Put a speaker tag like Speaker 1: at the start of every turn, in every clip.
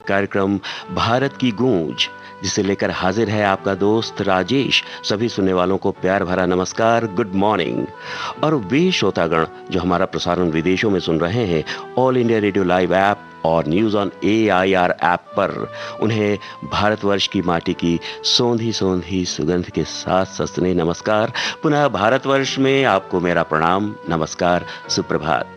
Speaker 1: कार्यक्रम भारत की गूंज, जिसे लेकर हाजिर है आपका दोस्त राजेश। सभी सुनने वालों को प्यार भरा नमस्कार, गुड मॉर्निंग। और वे श्रोतागण जो हमारा प्रसारण विदेशों में सुन रहे हैं, all India radio live app और न्यूज ऑन AIR ऐप पर, उन्हें भारतवर्ष की माटी की सोंधी सोंधी सुगंध के साथ सस्ने नमस्कार। पुनः भारतवर्ष में आपको मेरा प्रणाम, नमस्कार, सुप्रभात।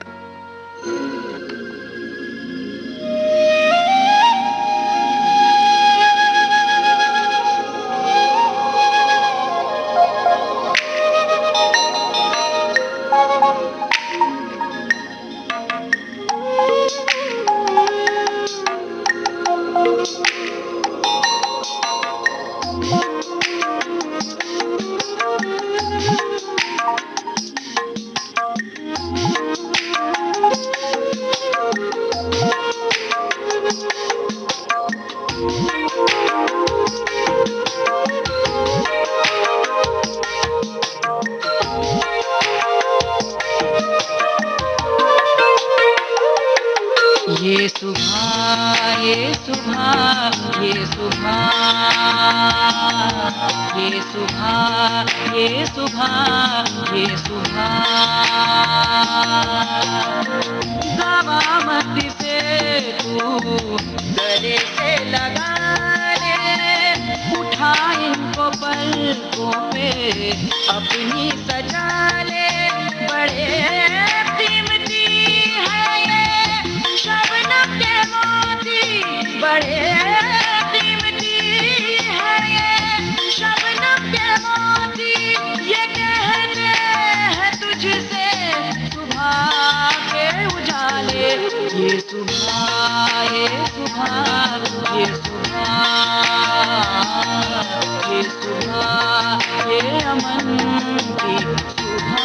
Speaker 2: ये सुबह ये सुबह ये सुबह ये सुबह ये सुबह ये सुबह गवामत से तू गले से लगा ले, उठा इनको पलकों पे अपनी सजा ले। बड़े कीमती है ये शबनम के मोती, बड़े कीमती है ये शबनम के मोती। ये कहते हैं तुझसे सुबह के उजाले, ये सुबह ये सुबह ये सुबह ये सुबह ये अमन की सुबह।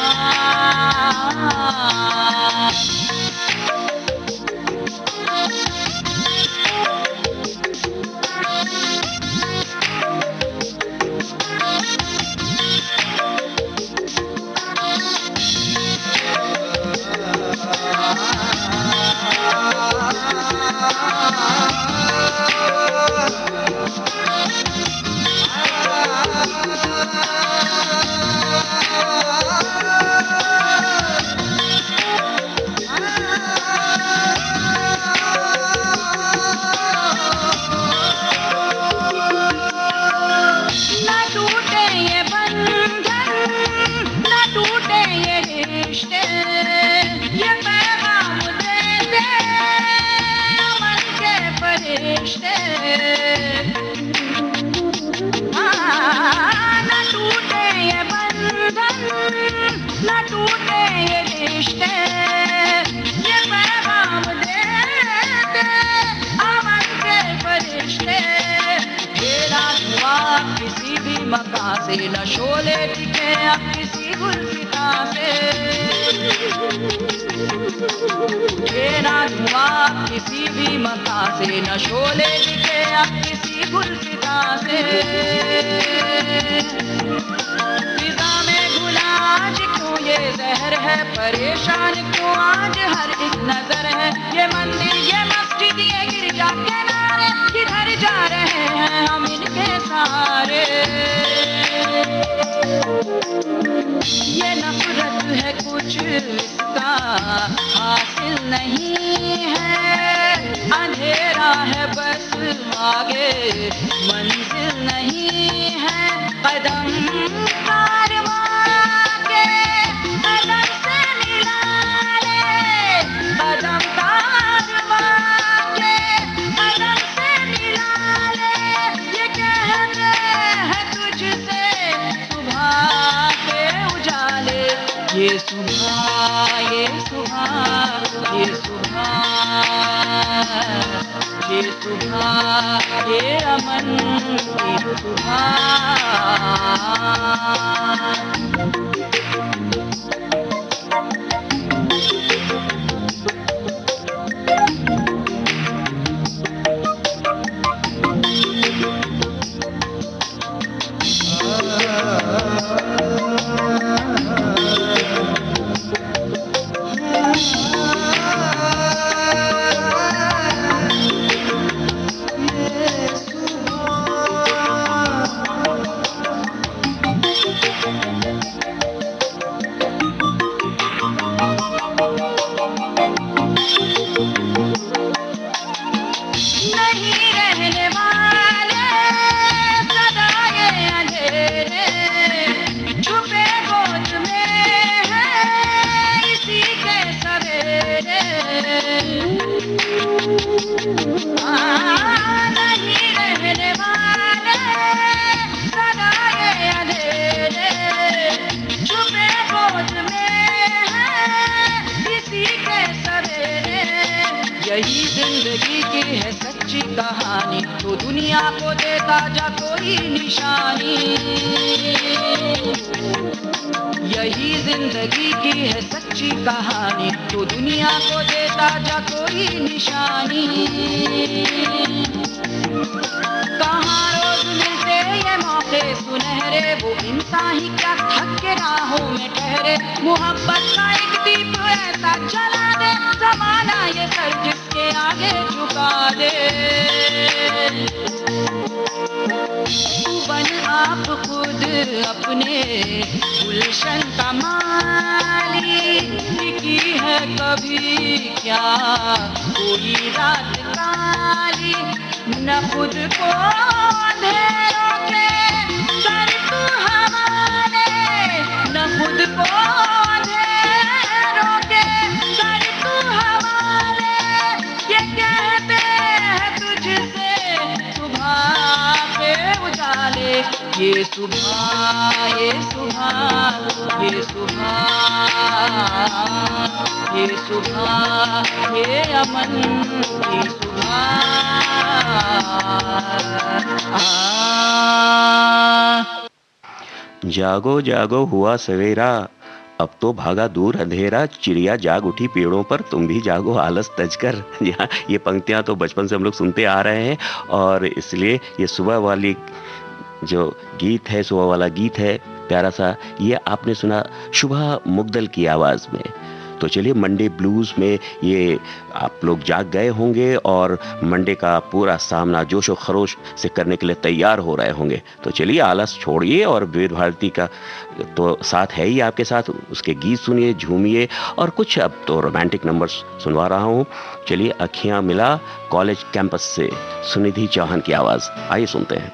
Speaker 2: मकान से न शोले दिखे अब किसी गुलफिता से, तेरा धुआं किसी भी मकान से न शोले दिखे अब किसी गुलफिता से। फिजा में घुला आज क्यों ये जहर है, परेशान क्यों आज हर एक नजर है। ये मंदिर ये मस्जिद ये गिरजा किनारे, किधर जा रहे हैं हम इनके सहारे। ये नफरत है कुछ इसका हासिल नहीं है, अंधेरा है बस आगे मंजिल नहीं है। कदम कारवां के कदम से मिला ले, कदम कारवां के कदम से मिला ले। ये कहते हैं तुझसे सुबह के उजाले, ये सुबह ये सुबह ये सुबह ये सुबह ये अमन की सुबह। नहीं रहने वाले सदा ये अंधेरे, छुपे गोद में है इसी के सवेरे। नहीं रहने वाले सदा ये अंधेरे, छुपे गोद में है इसी के सवेरे। यही जिंदगी की है सच्ची कहानी, तो दुनिया को देता जा कोई निशानी। यही जिंदगी की है सच्ची कहानी, तो दुनिया को देता जा कोई निशानी। कहाँ रोज मिलते ये मौके सुनहरे, वो इंसान ही क्या थक के राहों में ठहरे। मोहब्बत का एक दीप ऐसा जला दे, जमाना ये सर जिसके आगे झुका दे। तू बन आप खुद अपने गुलशन का माली, लिखी है कभी क्या कोई रात काली। न खुद को अंधेरों के सर तू हवाले, न खुद को अंधेरों के सर तू हवाले। ये कहते हैं तुझसे सुबह के उजाले, ये सुबह ये सुबह ये सुबह ये सुबह ये अमन की सुबह।
Speaker 1: जागो जागो हुआ सवेरा, अब तो भागा दूर अंधेरा। चिड़िया जाग उठी पेड़ों पर, तुम भी जागो आलस तजकर। ये पंक्तियां तो बचपन से हम लोग सुनते आ रहे हैं, और इसलिए ये सुबह वाली जो गीत है, सुबह वाला गीत है प्यारा सा, ये आपने सुना शुभा मुग्दल की आवाज में। तो चलिए, मंडे ब्लूज में ये आप लोग जाग गए होंगे और मंडे का पूरा सामना जोश और खरोश से करने के लिए तैयार हो रहे होंगे। तो चलिए, आलस छोड़िए और विविध भारती का तो साथ है ही आपके साथ, उसके गीत सुनिए, झूमिए, और कुछ अब तो रोमांटिक नंबर्स सुनवा रहा हूँ। चलिए, अखियां मिला कॉलेज कैंपस से सुनिधि चौहान की आवाज, आइए सुनते हैं।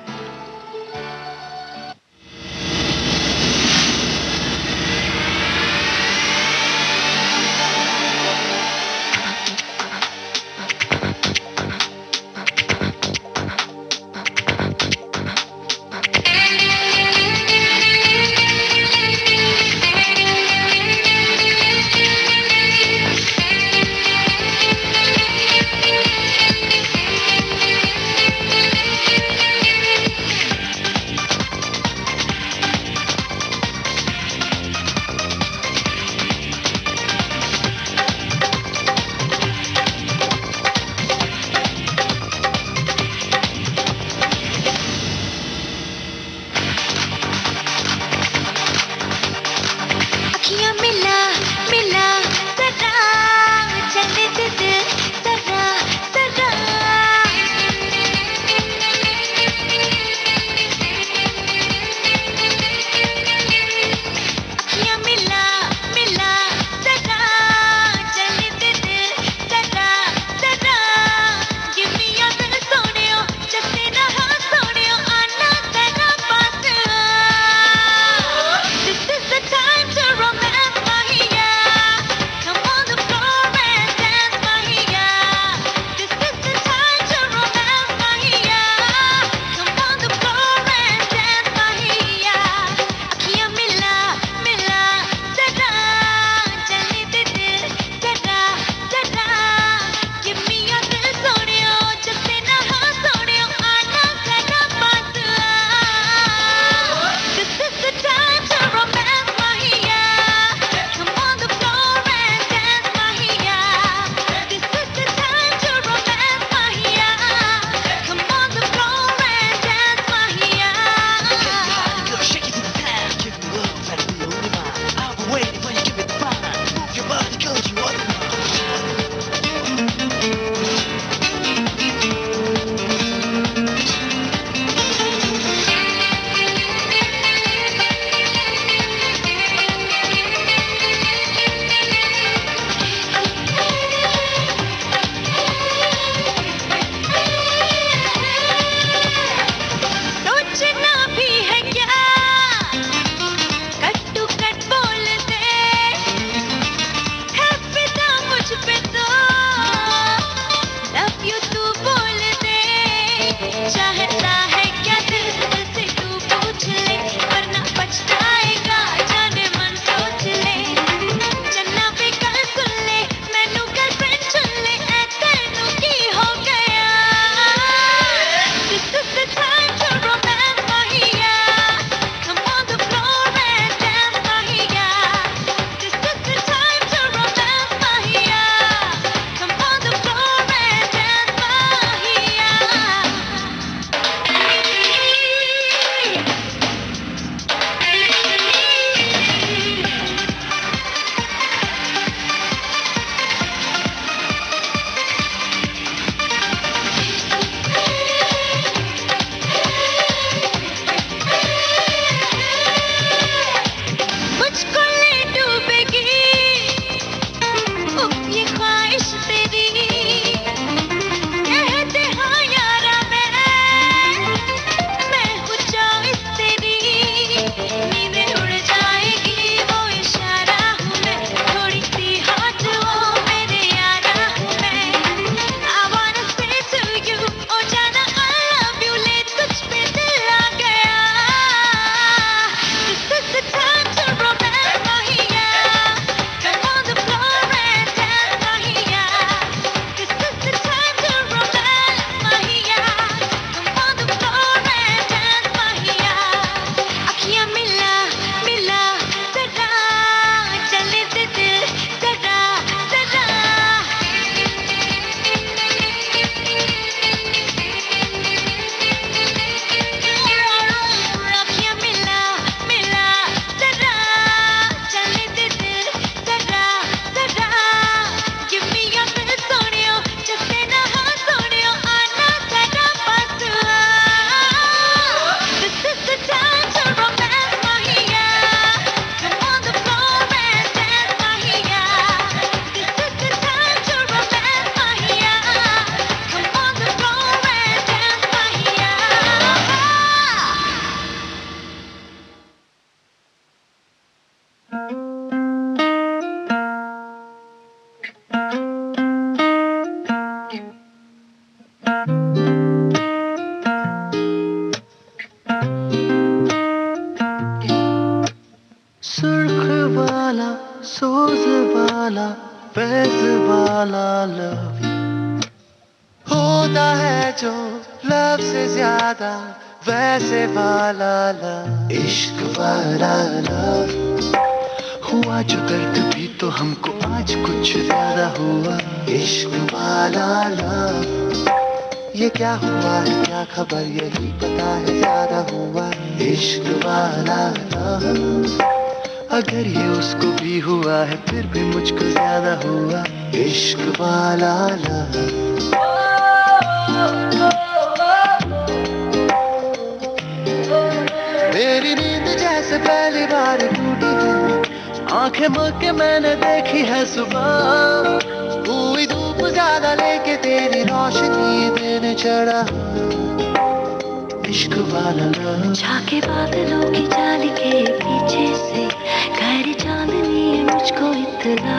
Speaker 3: वाला फैज वाला लव होता है जो लव से ज्यादा वैसे वाला लव इश्क वाला लव हुआ जो दर्द भी तो हमको आज कुछ ज्यादा हुआ इश्क वाला लव ये क्या हुआ है क्या खबर यही पता है ज्यादा हुआ इश्क वाला लव अगर ये उसको भी हुआ है फिर भी मुझको ज्यादा हुआ इश्क वाला लव मेरी नींद जैसे पहली बार टूटी है आंखें मूंद के मैंने देखी है सुबह हुई धूप ज्यादा लेके तेरी रोशनी दिन चढ़ा इश्क वाला लव
Speaker 4: झाके बादलों की जाली के पीछे से गहरी चांदनी है मुझको इतना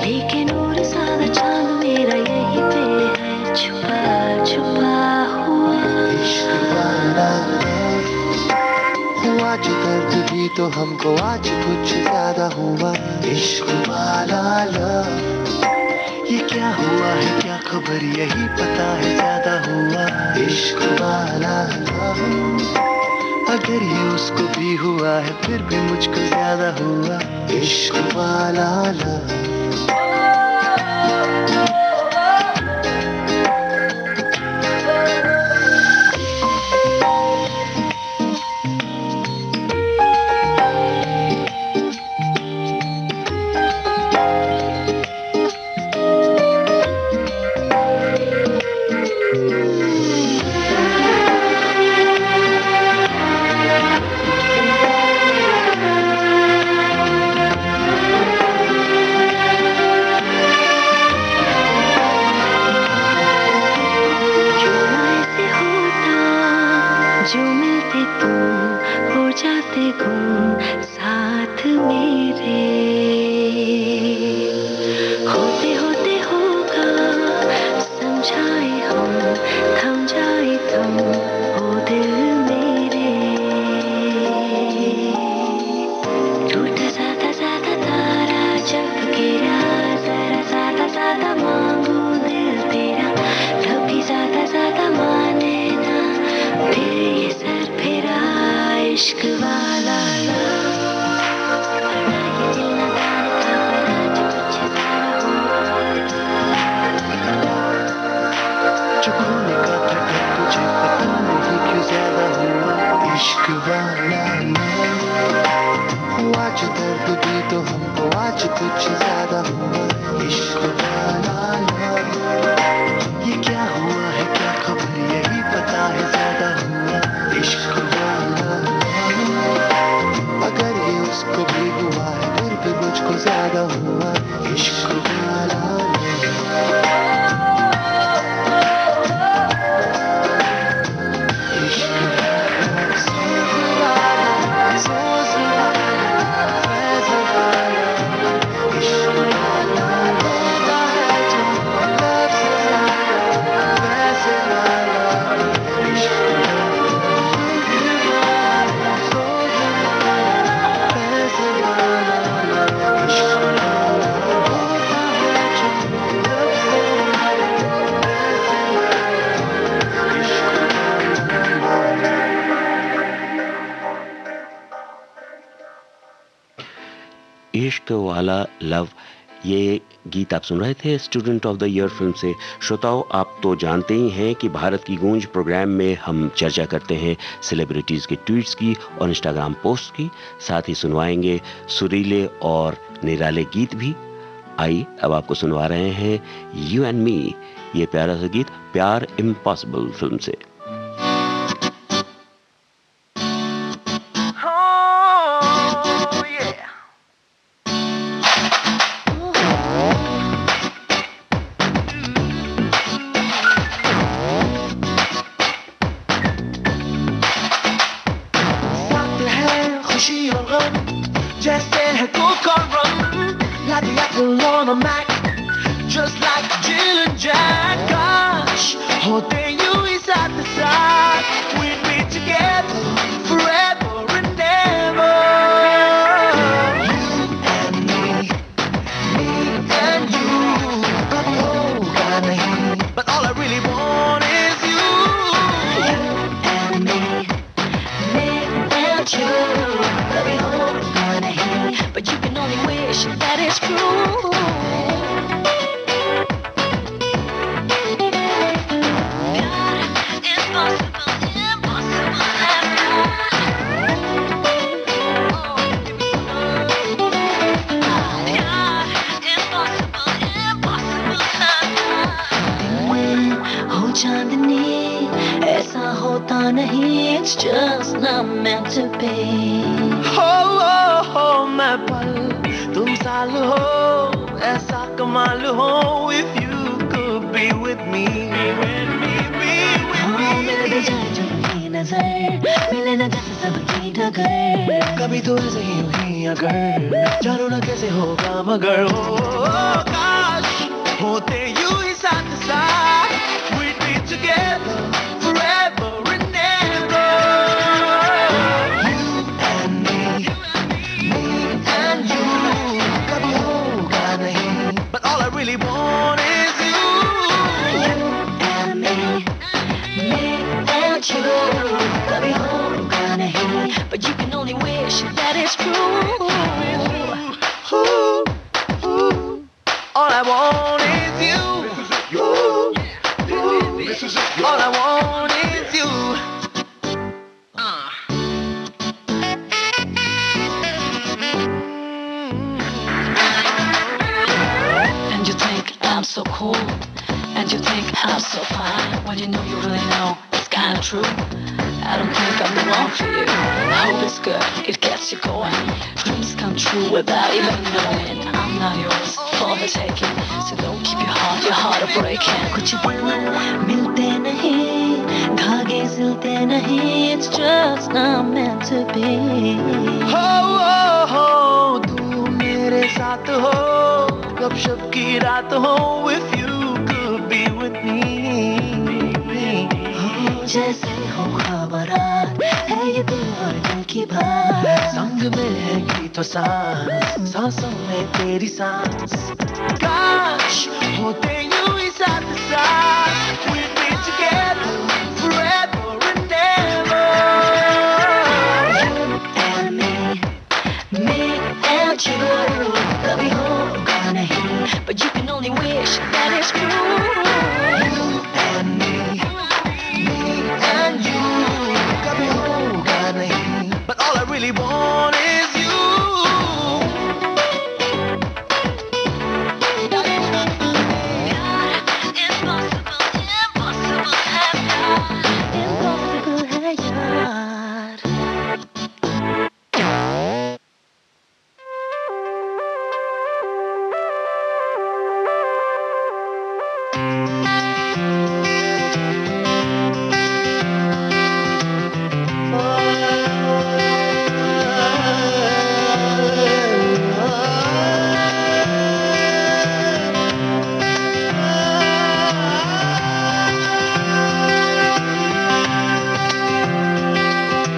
Speaker 4: लेकिन और सारा चांद मेरा यही पे है छुपा छुपा हुआ
Speaker 3: इश्क वाला लव हुआ जो दर्द भी तो हमको आज कुछ ज्यादा हुआ इश्क वाला लव ये क्या हुआ है क्या खबर यही पता है ज्यादा हुआ इश्क वाला लव अगर ये उसको भी हुआ है फिर भी मुझको ज्यादा हुआ इश्क वाला लव
Speaker 1: इश्क वाला लव ये गीत आप सुन रहे थे student of the year film से। श्रोताओं, आप तो जानते ही हैं कि भारत की गूंज प्रोग्राम में हम चर्चा करते हैं सेलिब्रिटीज़ के ट्वीट्स की और इंस्टाग्राम पोस्ट की, साथ ही सुनवाएंगे सुरीले और निराले गीत भी। आइए अब आपको सुनवा रहे हैं यू एंड मी, ये प्यारा सा गीत प्यार इम्पॉसिबल फिल्म से।
Speaker 3: Just like Jill and Jack, gosh, holding you is at the
Speaker 4: ऐसा होता नहीं, it's just not meant to be.
Speaker 3: हो मैं पल तुम साल हो, ऐसा कमाल हो. If you could be with me,
Speaker 4: हाँ मिल भी जाए जो ये नजर, मिले न जैसे सबकी डगर.
Speaker 3: कभी तो ऐसे ही हुई अगर, जानो ना कैसे होगा मगर. हो काश होते यूं ही साथ साथ, we'd be together forever and ever. You and me and you. कभी होगा नहीं, but all I really want is you.
Speaker 4: You and me and you. कभी होगा नहीं, but you can only wish that it's true.
Speaker 3: All I want is you. All I want is you.
Speaker 4: And you think I'm so cool, and you think I'm so fine, when you know you really know it's kinda true. I don't think I'm the one for you. I hope it's good, it gets you going. Dreams come true without even knowing. I'm not yours for the taking, so don't keep your heart breaking. कुछ दिन मिलते नहीं, धागे सिलते नहीं, it's just not meant to be.
Speaker 3: हो तू मेरे साथ हो, गपशप की रात हो. If you could be with me.
Speaker 4: जैसे हो खबरात, है ये दिल और दिल की बात.
Speaker 3: संग में है गीत और सांस, सांसों में तेरी सांस. काश होते यूं ही साथ साथ, we'd be together forever and ever.
Speaker 4: You and me and you. कभी होगा नहीं, but you can only wish that it's true.
Speaker 3: You and me and you. कभी होगा नहीं, but all I really want is you.
Speaker 4: Impossible है यार.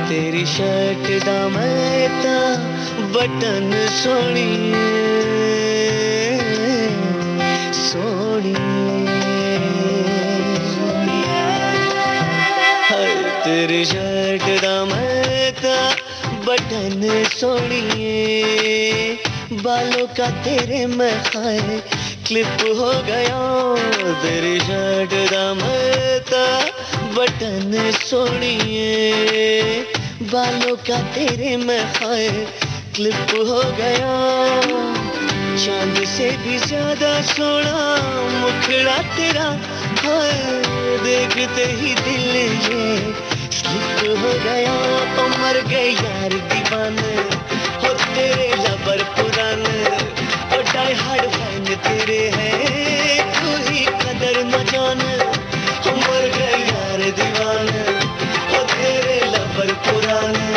Speaker 3: तेरी shirt दा मैं ता बटन सोहणीए, हाय तेरी शर्ट दा मैं ता बटन सोहणीए. बालों का तेरे मैं हाय क्लिप हो गया. तेरी शर्ट दा मैं ता बटन सोहणीए, बालों का तेरे मैं हाय क्लिप हो गया. चांद से भी ज्यादा सोना मुखड़ा तेरा, हाय देखते ही दिल ये स्लिप हो गया. ओ मर गए यार दीवाने, हो तेरे लबर पुराने. ओ डाई हार्ड फैन तेरे हैं, तू ही कदर न जाने. हो मर गए यार दीवाने, हो तेरे लबर पुराने.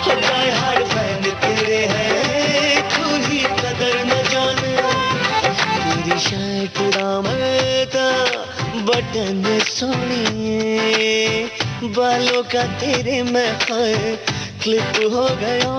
Speaker 3: हो डाई हार्ड फैन तेरे हैं, तू ही कदर न जाने. तेरी शर्ट दा मैं ता बटन सोहणीए, बालों का तेरे मैं हाय क्लिप हो गया.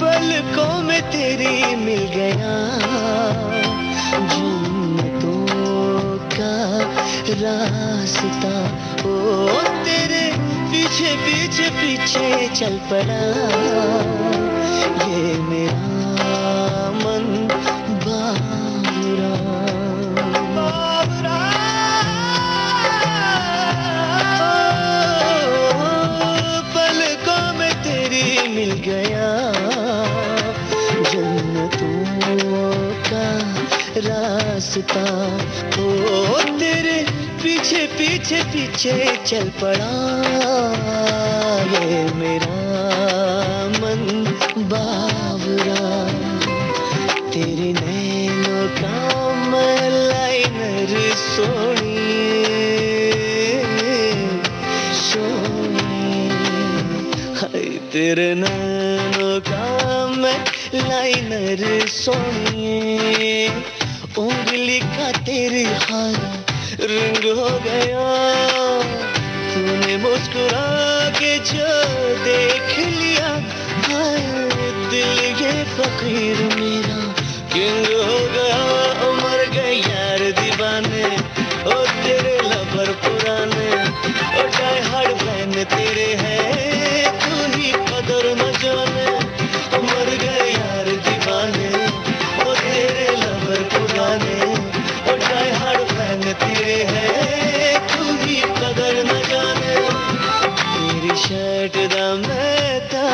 Speaker 3: पलकों में तेरी मिल गया जन्नतों का रास्ता. ओ तेरे पीछे पीछे पीछे चल पड़ा, ये मेरा मन रास्ता, ओ तेरे पीछे पीछे पीछे चल पड़ा। ये मेरा मन बावरा, तेरे नैनों का मैं लाइनर सोनिए, सोनिए। हाय तेरे नैनों का मैं लाइनर सोनिए, उंगली का तेरे हाथ रंग हो गया। तूने मुस्कुरा के जो देख लिया, हाय दिल ये फकीर मेरा किंग हो गया। मर गए यार दीवाने, ओ तेरे लवर पुराने, ओ डाई हार्ड फैन तेरे हैं, तू ही कदर न जाने। मर गए यार दीवाने, ओ तेरे लवर पुराने, ओ डाई हार्ड फैन तेरे हैं, तू ही कदर न जाने। तेरी शर्ट दा मैं ता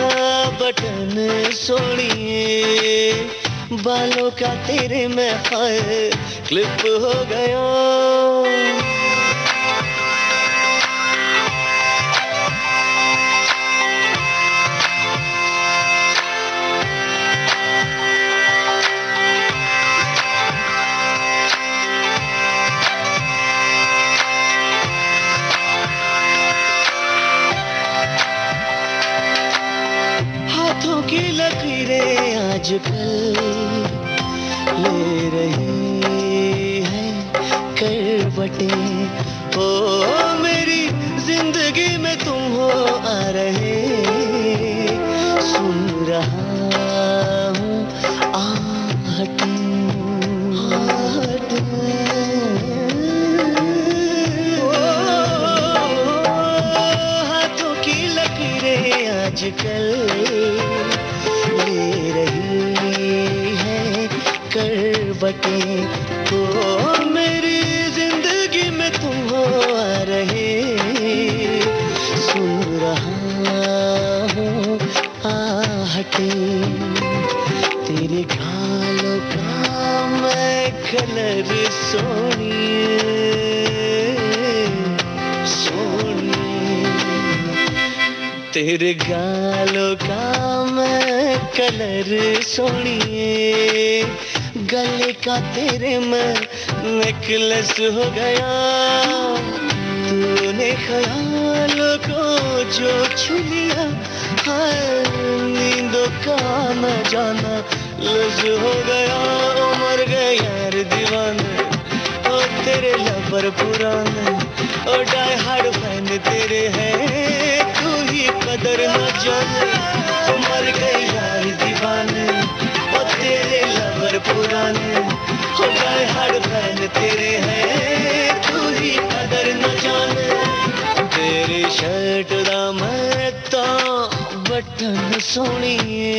Speaker 3: बटन सोनिए, बालों का तेरे में हाय क्लिप हो गया। हाथों की लकीरें आजकल ले रही है करवटें, ओ मेरी जिंदगी में तुम हो आ रहे। सुन रहा हूँ आहटें, आहटें। हाथों की लकीरें आजकल ले रही है करवटें, तो मेरी जिंदगी में तुम हो आ रहे। सुन रहा हूँ आहटें, तेरे गालों का मैं कलर सोनिए, सोनिए। तेरे गालों का मैं कलर सोनिए, गले का तेरे मैं नेकलेस हो गया। तूने ख्यालों को जो छू लिया, हाय नींदों का न जाना लज हो गया। मर गए यार दीवाने, ओ तेरे लवर पुराने, ओ डाई हार्ड फैन तेरे हैं, तू ही कदर न जाने। मर गए यार दीवाने, ओ तेरे लवर पुराने, ओ डाई हार्ड फैन तेरे हैं, तू ही कदर न जाने। तेरी शर्ट दा मैं ता बटन सोनिए,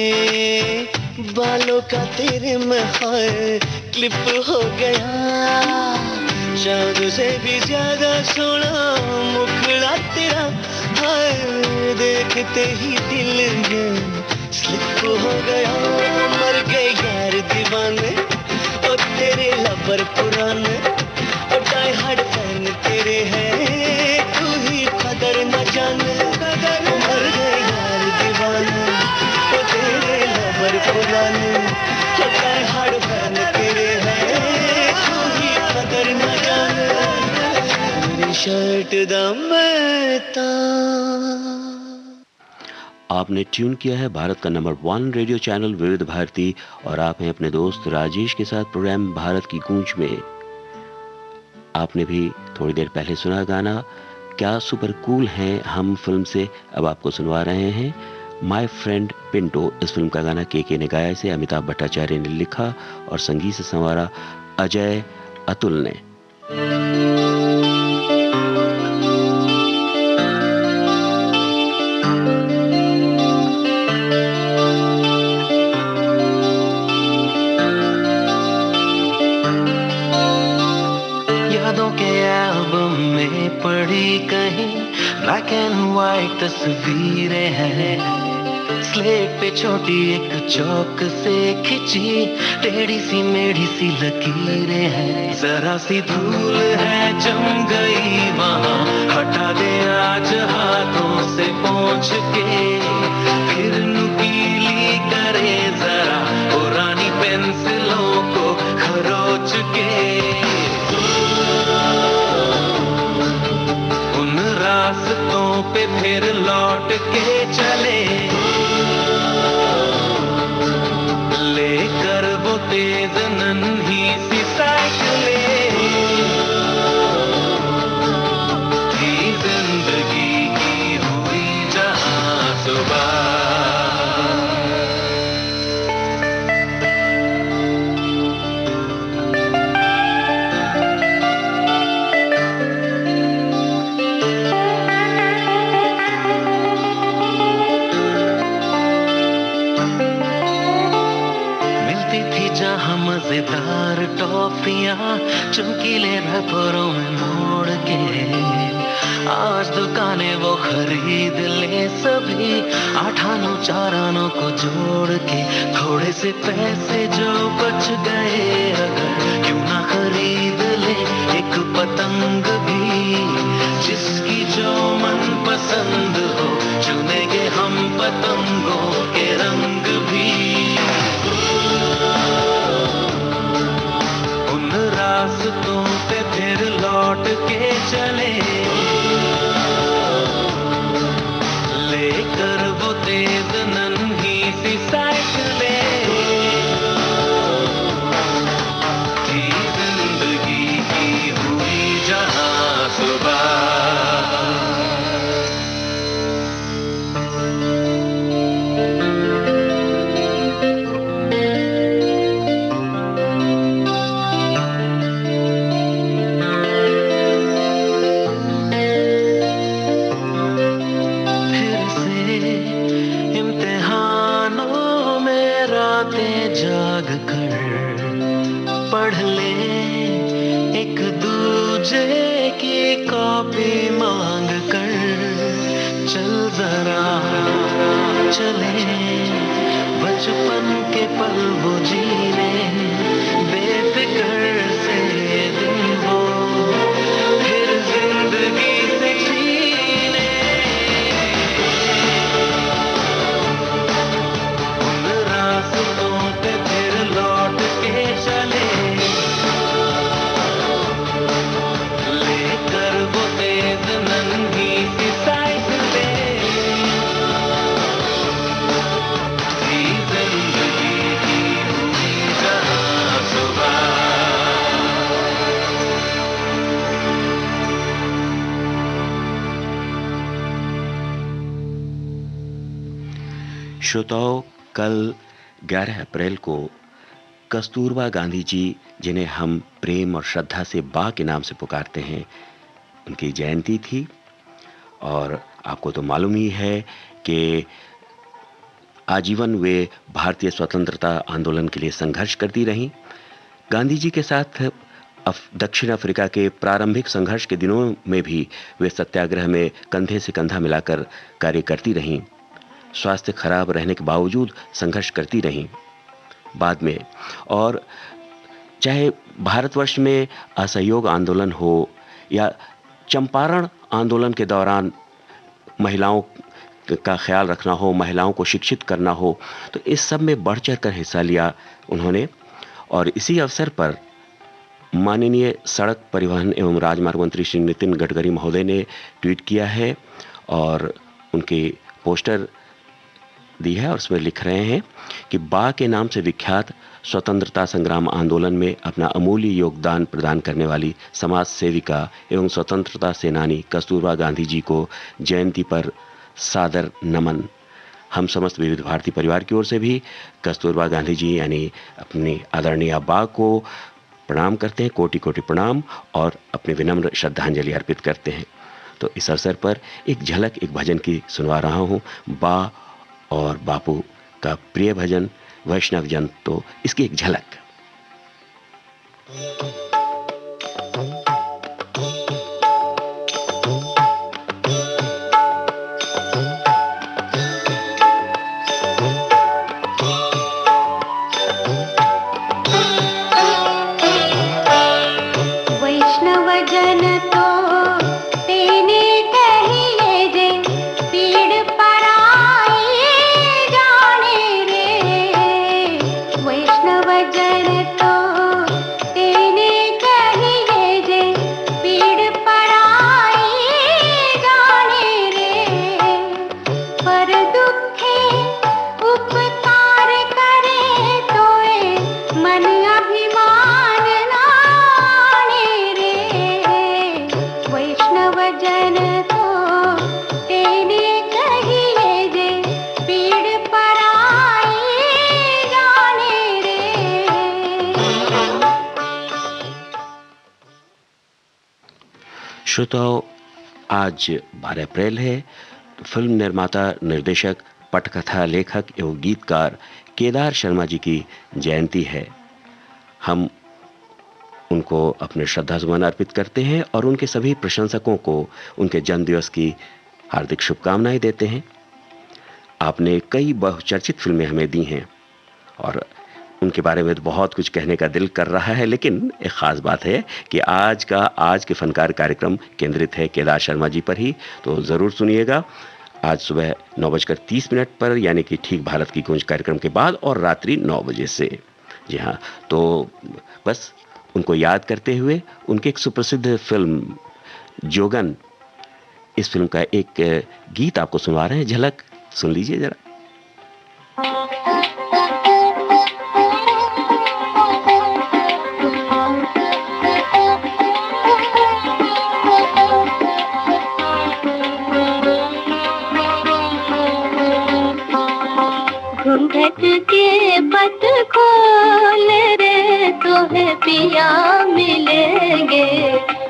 Speaker 3: बालों का तेरे में हाय क्लिप हो गया। चांद से भी ज्यादा सोना मुखड़ा तेरा, हाय देखते ही दिल ये स्लिप हो गया। मर गए यार दीवाने, ओ तेरे लवर पुराने, ओ डाई हार्ड फैन तेरे हैं, तू ही कदर न जाने। मर गए यार दीवाने, ओ तेरे लवर पुराने, ओ डाई हार्ड फैन तेरे हैं, तू ही कदर न जाने। मेरी शर्ट दा मैं ता।
Speaker 1: आपने ट्यून किया है भारत का नंबर 1 रेडियो चैनल विविध भारती, और आप हैं अपने दोस्त राजेश के साथ प्रोग्राम भारत की गूंज में। आपने भी थोड़ी देर पहले सुना गाना क्या सुपर कूल हैं हम फिल्म से। अब आपको सुनवा रहे हैं माय फ्रेंड पिंटो। इस फिल्म का गाना के ने गाया, इसे अमिताभ भट्टाचार्य ने लिखा और संगीत से संवारा अजय अतुल ने।
Speaker 3: यादों के एल्बम में पड़ी कहीं ब्लैक एंड व्हाइट तस्वीरें हैं, स्लेट पे छोटी एक चौक से खिंची टेढ़ी सी मेढ़ी सी लकीरें हैं, जरा सी धूल है जम गई वहाँ, हटा दे आज हाथों से पोंछ के, फिर नुकीली करे जरा पुरानी पेंसिलों को खरोच के। उन रास्तों पे फिर लौट के चले, लेकर वो तेज नन्ही सी साइकिलें, थी जिंदगी की हुई जहां सुबह। मजेदार टॉफियां चमकीले रैपरों में मोड़ के, आज दुकानें वो खरीद ले सभी, 8 आनों 4 आनों को जोड़ के, थोड़े से पैसे जो बच गए अगर क्यों ना खरीद ले एक पतंग भी, जिसकी जो मन पसंद हो चुनेंगे हम पतंगों के रंग भी। रास्तों पे फिर लौट के चले, लेकर वो तेज नन्ही सी साइकिलें, थी जिंदगी की हुई जहां सुबह। जाग कर पढ़ ले एक दूजे की कॉपी मांग कर, चल जरा चले बचपन के पल वो जीने, बेफिक्र से दिन वो फिर जिंदगी से जीने। उन रास्तों पे फिर लौट के चले, लेकर वो तेज नन्ही सी साइकिलें, थी जिंदगी की हुई जहां सुबह।
Speaker 1: श्रोताओं, कल 11 अप्रैल को कस्तूरबा गांधी जी, जिन्हें हम प्रेम और श्रद्धा से बा के नाम से पुकारते हैं, उनकी जयंती थी। और आपको तो मालूम ही है कि आजीवन वे भारतीय स्वतंत्रता आंदोलन के लिए संघर्ष करती रहीं। गांधी जी के साथ दक्षिण अफ्रीका के प्रारंभिक संघर्ष के दिनों में भी वे सत्याग्रह में कंधे से कंधा मिलाकर कार्य करती रहीं। स्वास्थ्य खराब रहने के बावजूद संघर्ष करती रहीं बाद में। और चाहे भारतवर्ष में असहयोग आंदोलन हो या चंपारण आंदोलन के दौरान महिलाओं का ख्याल रखना हो, महिलाओं को शिक्षित करना हो, तो इस सब में बढ़ चढ़ कर हिस्सा लिया उन्होंने। और इसी अवसर पर माननीय सड़क परिवहन एवं राजमार्ग मंत्री श्री नितिन गडकरी महोदय ने ट्वीट किया है और उनके पोस्टर दी है और उसमें लिख रहे हैं कि बा के नाम से विख्यात स्वतंत्रता संग्राम आंदोलन में अपना अमूल्य योगदान प्रदान करने वाली समाज सेविका एवं स्वतंत्रता सेनानी कस्तूरबा गांधी जी को जयंती पर सादर नमन। हम समस्त विविध भारती परिवार की ओर से भी कस्तूरबा गांधी जी यानी अपनी आदरणीय बा को प्रणाम करते हैं, कोटि कोटि प्रणाम, और अपने विनम्र श्रद्धांजलि अर्पित करते हैं। तो इस अवसर पर एक झलक एक भजन की सुनवा रहा हूँ, बा और बापू का प्रिय भजन वैष्णव जन। तो इसकी एक झलक। श्रोताओं, आज 12 अप्रैल है। फिल्म निर्माता, निर्देशक, पटकथा लेखक एवं गीतकार केदार शर्मा जी की जयंती है। हम उनको अपने श्रद्धासुमन अर्पित करते हैं और उनके सभी प्रशंसकों को उनके जन्मदिवस की हार्दिक शुभकामनाएं देते हैं। आपने कई बहुचर्चित फिल्में हमें दी हैं और उनके बारे में तो बहुत कुछ कहने का दिल कर रहा है, लेकिन एक खास बात है कि आज के फनकार कार्यक्रम केंद्रित है केदार शर्मा जी पर ही, तो जरूर सुनिएगा। आज सुबह 9:30 पर, यानी कि ठीक भारत की गूंज कार्यक्रम के बाद, और रात्रि 9 बजे से। जी हाँ, तो बस उनको याद करते हुए उनकी एक सुप्रसिद्ध फिल्म जोगन, इस फिल्म का एक गीत आपको सुनवा रहे हैं। झलक सुन लीजिए जरा।
Speaker 4: घूंघट के पट खोल रे तोहे पिया मिलेंगे,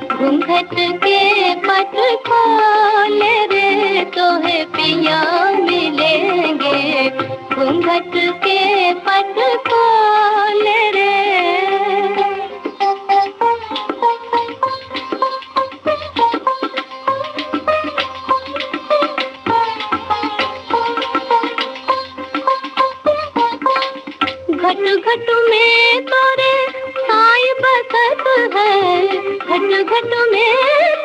Speaker 4: घूंघट के पट खोल रे तोहे पिया मिलेंगे, घूंघट के पट खोल रे। घट घट में तोरे साई बसत है, घट घट में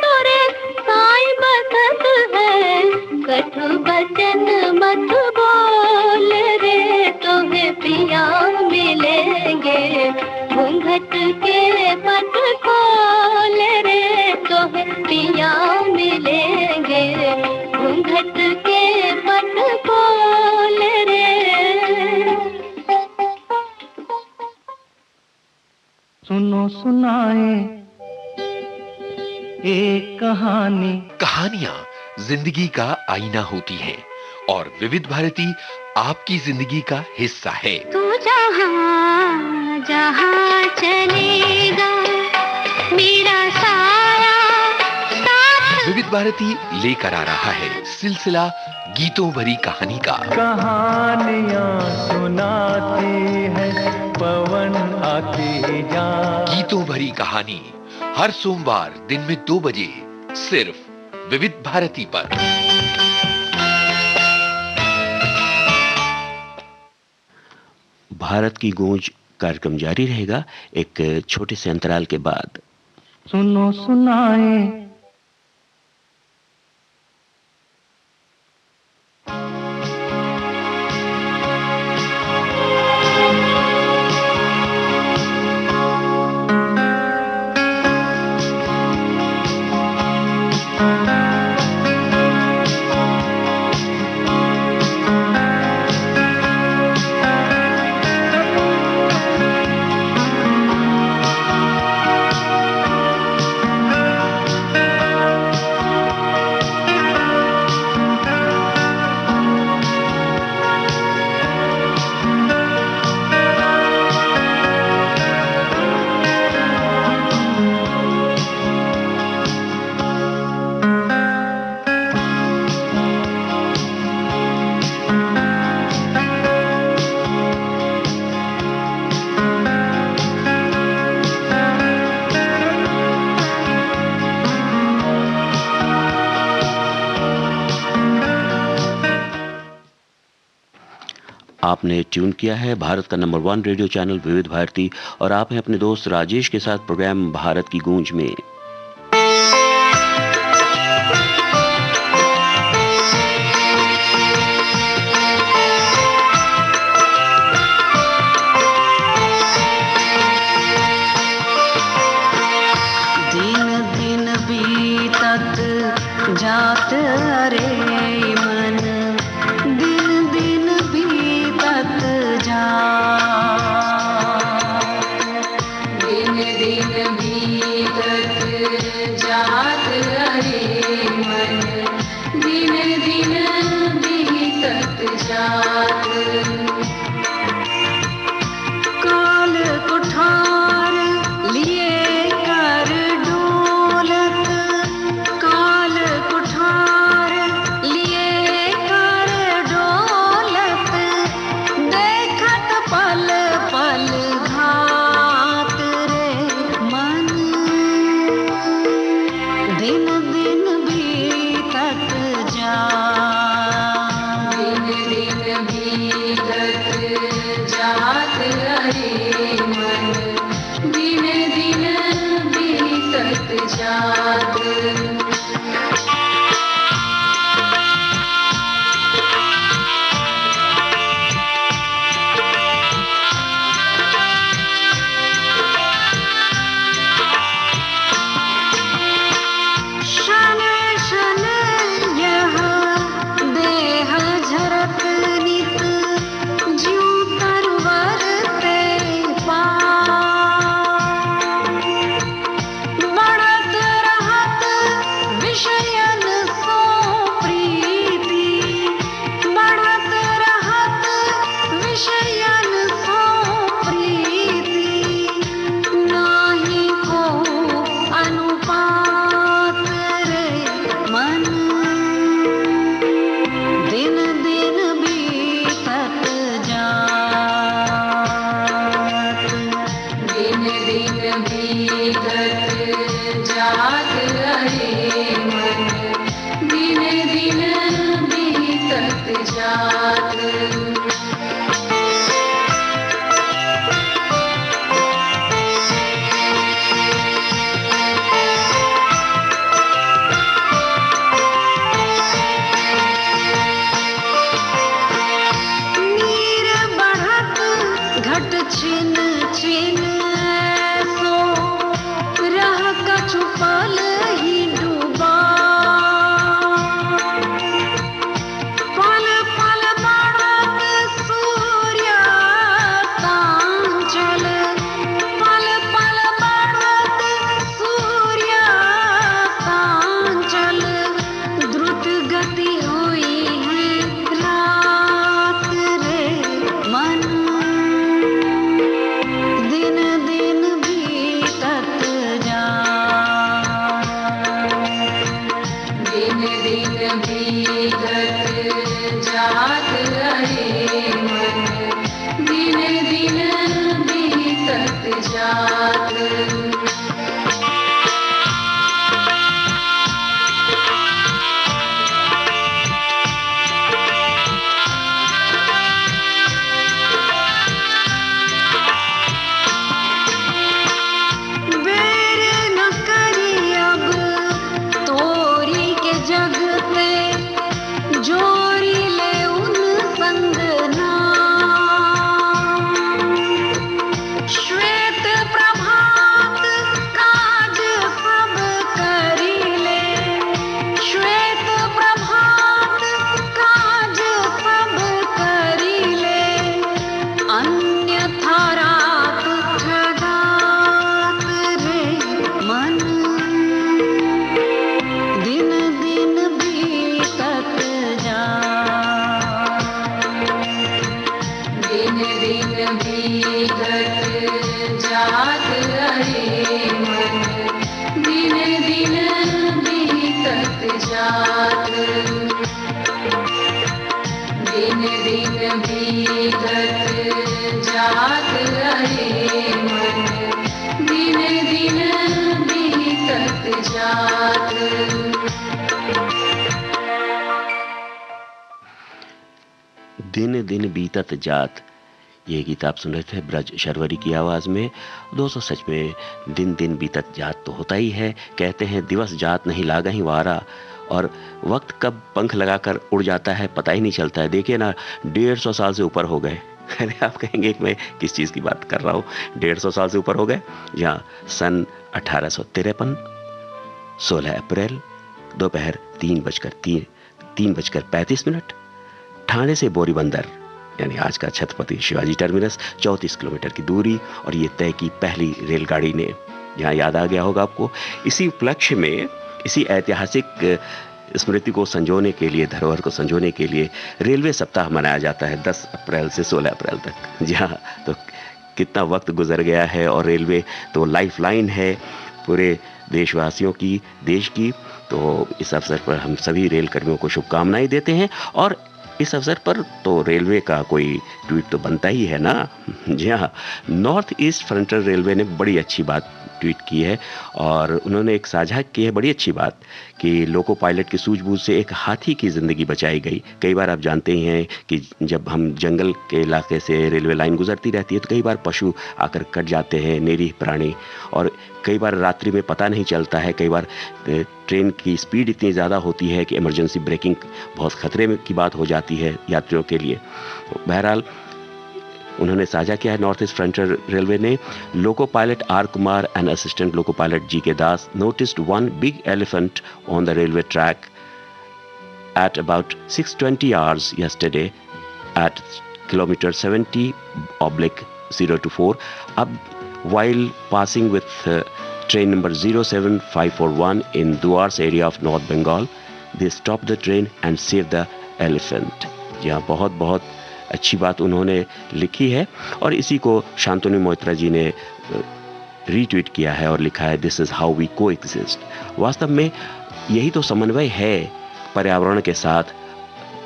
Speaker 4: तोरे साई बसत है, कठ बचन मत बोल रे तोहे पिया मिलेंगे, घूंघट के पट खोल रे तोहे पिया मिलेंगे, घूंघट के पट खोल रे।
Speaker 3: सुनो सुनाए एक कहानी।
Speaker 5: कहानियां जिंदगी का आईना होती हैं और विविध भारती आपकी जिंदगी का हिस्सा है।
Speaker 4: तू जहाँ जहाँ चलेगा मेरा साया साथ।
Speaker 5: विविध भारती लेकर आ रहा है सिलसिला गीतों भरी कहानी का।
Speaker 3: कहानियां सुनाती है पवन आती जा।
Speaker 5: गीतों भरी कहानी हर सोमवार दिन में 2 बजे सिर्फ विविध भारती पर।
Speaker 1: भारत की गूंज कार्यक्रम जारी रहेगा एक छोटे से अंतराल के बाद।
Speaker 3: सुनो सुनाए
Speaker 1: आपने ट्यून किया है भारत का नंबर 1 रेडियो चैनल विविध भारती और आप हैं अपने दोस्त राजेश के साथ प्रोग्राम भारत की गूंज में।
Speaker 2: दिन दिन बीतत जात रे मन, दिन दिन बीतत जा, दिन दिन बीतत जात।
Speaker 1: दिन दिन बीतत जात, ये गीत आप सुन रहे थे ब्रज शर्वरी की आवाज में। दोस्तों सच में दिन दिन बीतत जात तो होता ही है। कहते हैं दिवस जात नहीं लागा ही वारा, और वक्त कब पंख लगाकर उड़ जाता है पता ही नहीं चलता है। देखिए ना, 150 साल से ऊपर हो गए। अरे आप कहेंगे कि मैं किस चीज़ की बात कर रहा हूँ, 150 साल से ऊपर हो गए। जहाँ सन 1853 16 अप्रैल दोपहर 3:35 ठाणे से बोरीबंदर यानी आज का छत्रपति शिवाजी टर्मिनस 34 किलोमीटर की दूरी, और ये तय की पहली रेलगाड़ी ने। यहाँ याद आ गया होगा आपको, इसी उपलक्ष्य में, इसी ऐतिहासिक स्मृति को संजोने के लिए, धरोहर को संजोने के लिए रेलवे सप्ताह मनाया जाता है 10 अप्रैल से 16 अप्रैल तक। जी हाँ, तो कितना वक्त गुजर गया है, और रेलवे तो लाइफ लाइन है पूरे देशवासियों की, देश की। तो इस अवसर पर हम सभी रेल कर्मियों को शुभकामनाएं देते हैं, और इस अवसर पर तो रेलवे का कोई ट्वीट तो बनता ही है ना। जी हाँ, नॉर्थ ईस्ट फ्रंटियर रेलवे ने बड़ी अच्छी बात ट्वीट की है, और उन्होंने एक साझा की है बड़ी अच्छी बात कि लोको पायलट की सूझबूझ से एक हाथी की ज़िंदगी बचाई गई। कई बार आप जानते ही हैं कि जब हम जंगल के इलाके से रेलवे लाइन गुजरती रहती है तो कई बार पशु आकर कट जाते हैं, निरीह प्राणी, और कई बार रात्रि में पता नहीं चलता है। कई बार ट्रेन की स्पीड इतनी ज़्यादा होती है कि इमरजेंसी ब्रेकिंग बहुत खतरे की बात हो जाती है यात्रियों के लिए। बहरहाल उन्होंने साझा किया है नॉर्थ ईस्ट फ्रंटियर रेलवे ने, loco pilot R Kumar and assistant loco pilot G K Das noticed one big elephant on the railway track at about 6:20 hours yesterday at kilometer 70/024 while passing with train number 07541 in Duars area of North Bengal. They stopped the train and saved the elephant. यहाँ बहुत बहुत अच्छी बात उन्होंने लिखी है, और इसी को शांतनु मोइत्रा जी ने रीट्वीट किया है और लिखा है, दिस इज हाउ वी को एग्जिस्ट। वास्तव में यही तो समन्वय है पर्यावरण के साथ,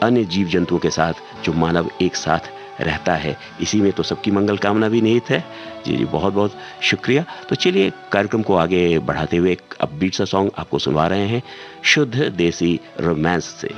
Speaker 1: अन्य जीव जंतुओं के साथ, जो मानव एक साथ रहता है। इसी में तो सबकी मंगल कामना भी निहित है। जी जी, बहुत बहुत शुक्रिया। तो चलिए कार्यक्रम को आगे बढ़ाते हुए एक अपबीट सा सॉन्ग आपको सुनवा रहे हैं शुद्ध देसी रोमांस से।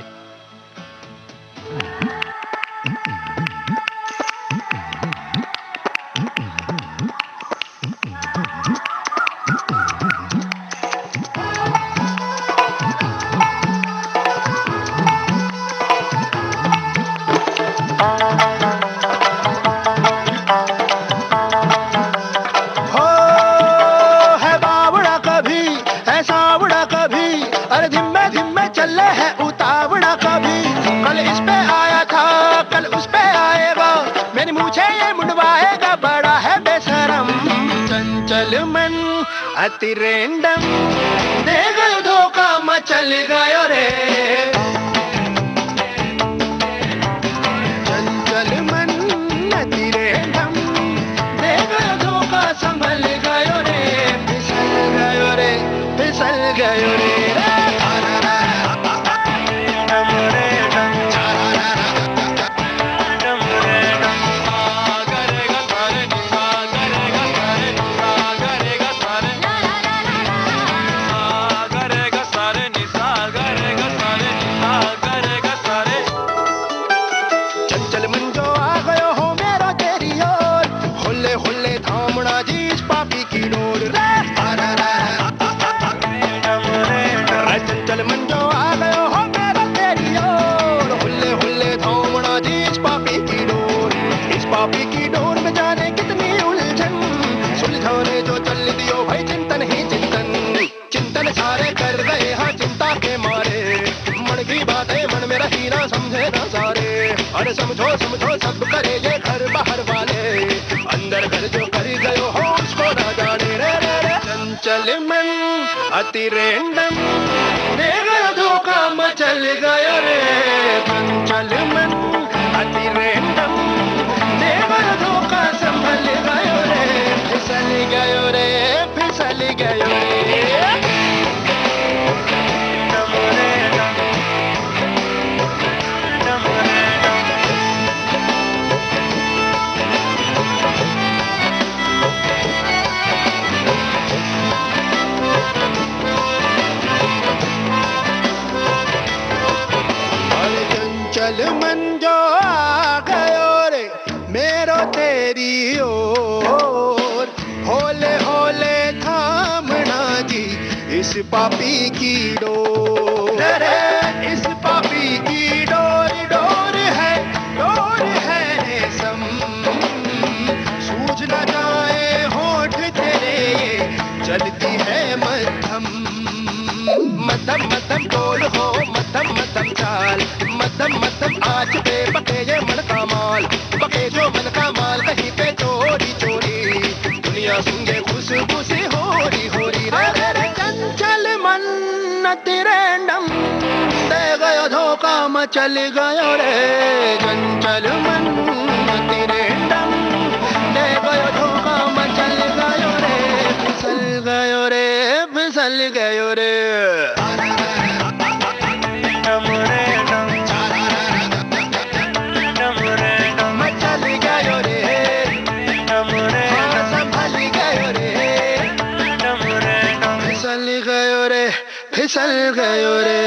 Speaker 3: अति रैंडम दे गयो धोखा मचल गयो रे, चंचल मन अति रैंडम दे गयो धोखा संभल गयो रे, फिसल गयो रे, फिसल गयो रे। चल दियो भाई चिंतन ही चिंतन, चिंतन सारे कर गए हाँ चिंता के मारे, मन की बातें मन में रही ना समझे ना सारे, अरे समझो समझो सब करे ये घर बाहर वाले, अंदर घर जो कर गयो हो उसको ना जाने रे रे रे। चंचल मन अति रैंडम दे गयो धोखा मचल गयो रे, चंचल मन अति रैंडम दे गयो धोखा संभल गयो रे, फिसल गयो रे फिसल गयो रे। चल मन जो आ गयो रे मेरो तेरी ओर, होले होले थामना जी इस पापी की डोर, इस पापी की डोर डोर है रेशम, सूझ न जाए होठ तेरे ये चलती है मध्यम, मध्यम मध्यम डोल हो मध्यम मध्यम चाल, मध्यम मध्यम आज पे पके ये मन का माल, पके जो मन का माल कहीं पे चोरी चोरी, दुनिया सूंघे खुशबू से होरी होरी रे रे रे। चंचल मन अति रैंडम दे गयो धोखा मचल गयो रे, चंचल मन अति रैंडम दे गयो धोखा मचल गयो रे, फिसल गयो रे फिसल गयो रे। फिसल गयो रे।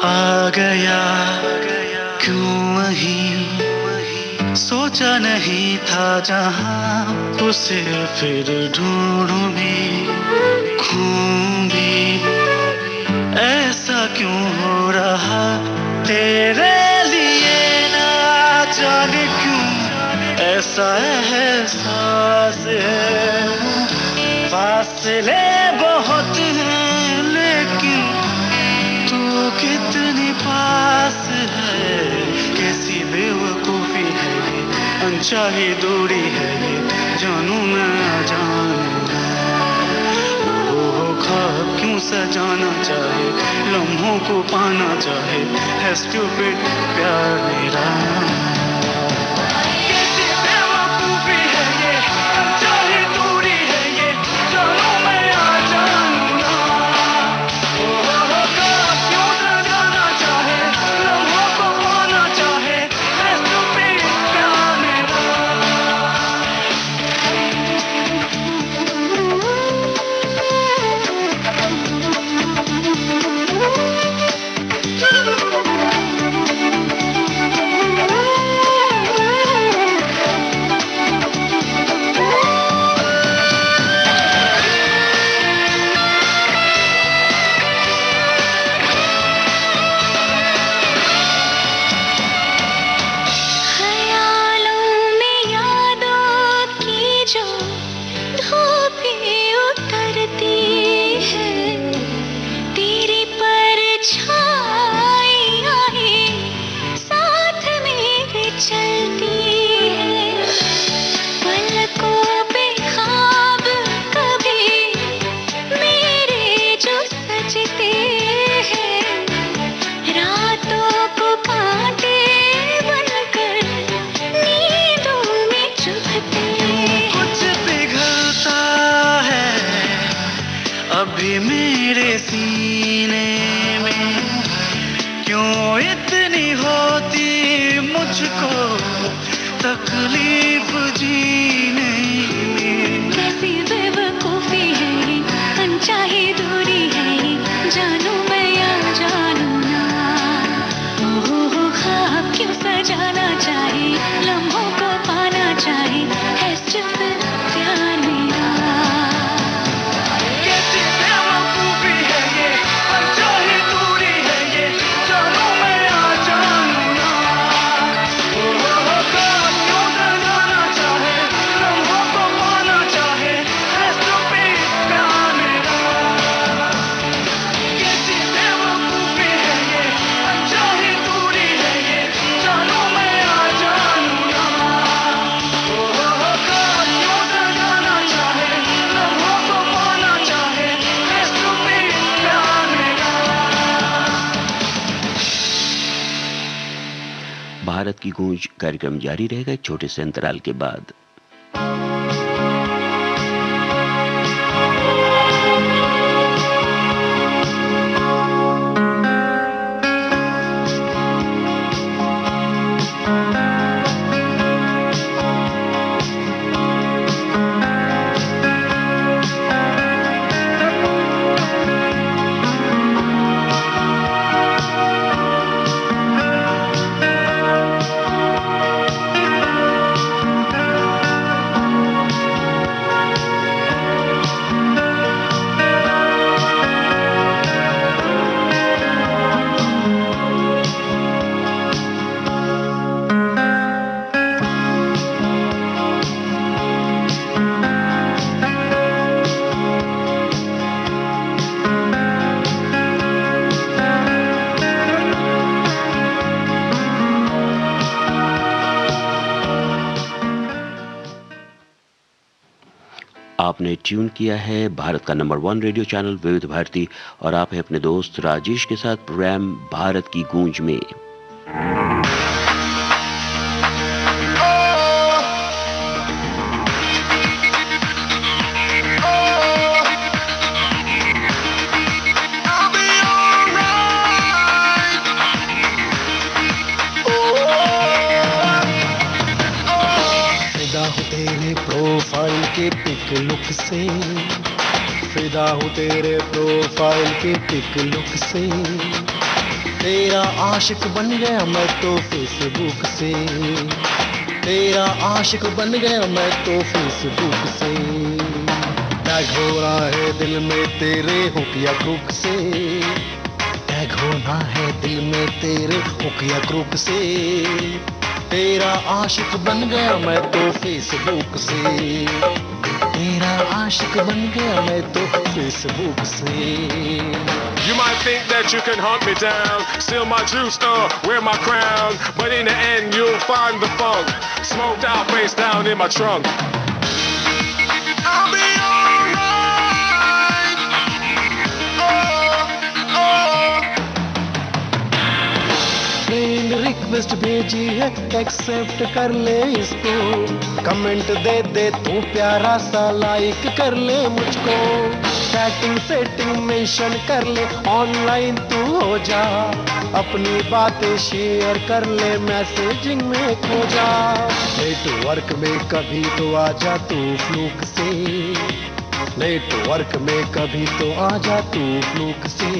Speaker 6: आ गया क्यों वहीं, सोचा नहीं था जहां उसे फिर ढूंढूं भी खूं भी, ऐसा क्यों हो रहा तेरे लिए ना जाने क्यों ऐसा एहसास है, फासले बहुत हैं लेकिन तू कितनी पास है, कैसी बेवकूफी है ये, अनचाही दूरी है ये, जानू मैं जानू वो ख्वाब क्यों सजाना चाहे, लम्हों को पाना चाहे, है स्टूपिड प्यार मेरा। अभी मेरे सीने में क्यों इतनी होती मुझको तकलीफ जीने में,
Speaker 4: कैसी बेवकूफी है ये, अनचाही दूरी है ये, जानू मैं या जानू ना, ओह ख्वाब क्यों सजाना चाहे, लम्हों को पाना चाहे, है
Speaker 1: की गूंज कार्यक्रम जारी रहेगा एक छोटे से अंतराल के बाद। आपने ट्यून किया है भारत का नंबर 1 रेडियो चैनल विविध भारती और आप हैं अपने दोस्त राजेश के साथ प्रोग्राम भारत की गूंज में।
Speaker 3: के पिक लुक से फिदा हूँ तेरे प्रोफाइल के पिक लुक से, तेरा आशिक बन गया मैं तो फेसबुक से, तेरा आशिक बन गया मैं तो फेसबुक से। टैग हो रहा है दिल में तेरे हुक या क्रुक से, टैग होना है दिल में तेरे हुक या क्रुक से, तेरा आशिक बन गया मैं तो फेसबुक से, तेरा आशिक बन गया मैं तो फेसबुक से।
Speaker 7: You might think that you can hunt me down, steal my juice, wear my crown, but in the end you'll find the funk, smoked out face down in my trunk. I'll be alright. Oh, oh.
Speaker 3: Friend request भेजी है, accept कर ले इसको, comment दे दे तू प्यारा सा, like कर ले मुझको, चैटिंग सेटिंग मेंशन कर ले, ऑनलाइन तू हो जा, अपनी बातें शेयर कर ले, मैसेजिंग में खो जा, नेटवर्क में कभी तो आ जा तू फ्लूक से, नेटवर्क में कभी तो आ जा तू फ्लूक से,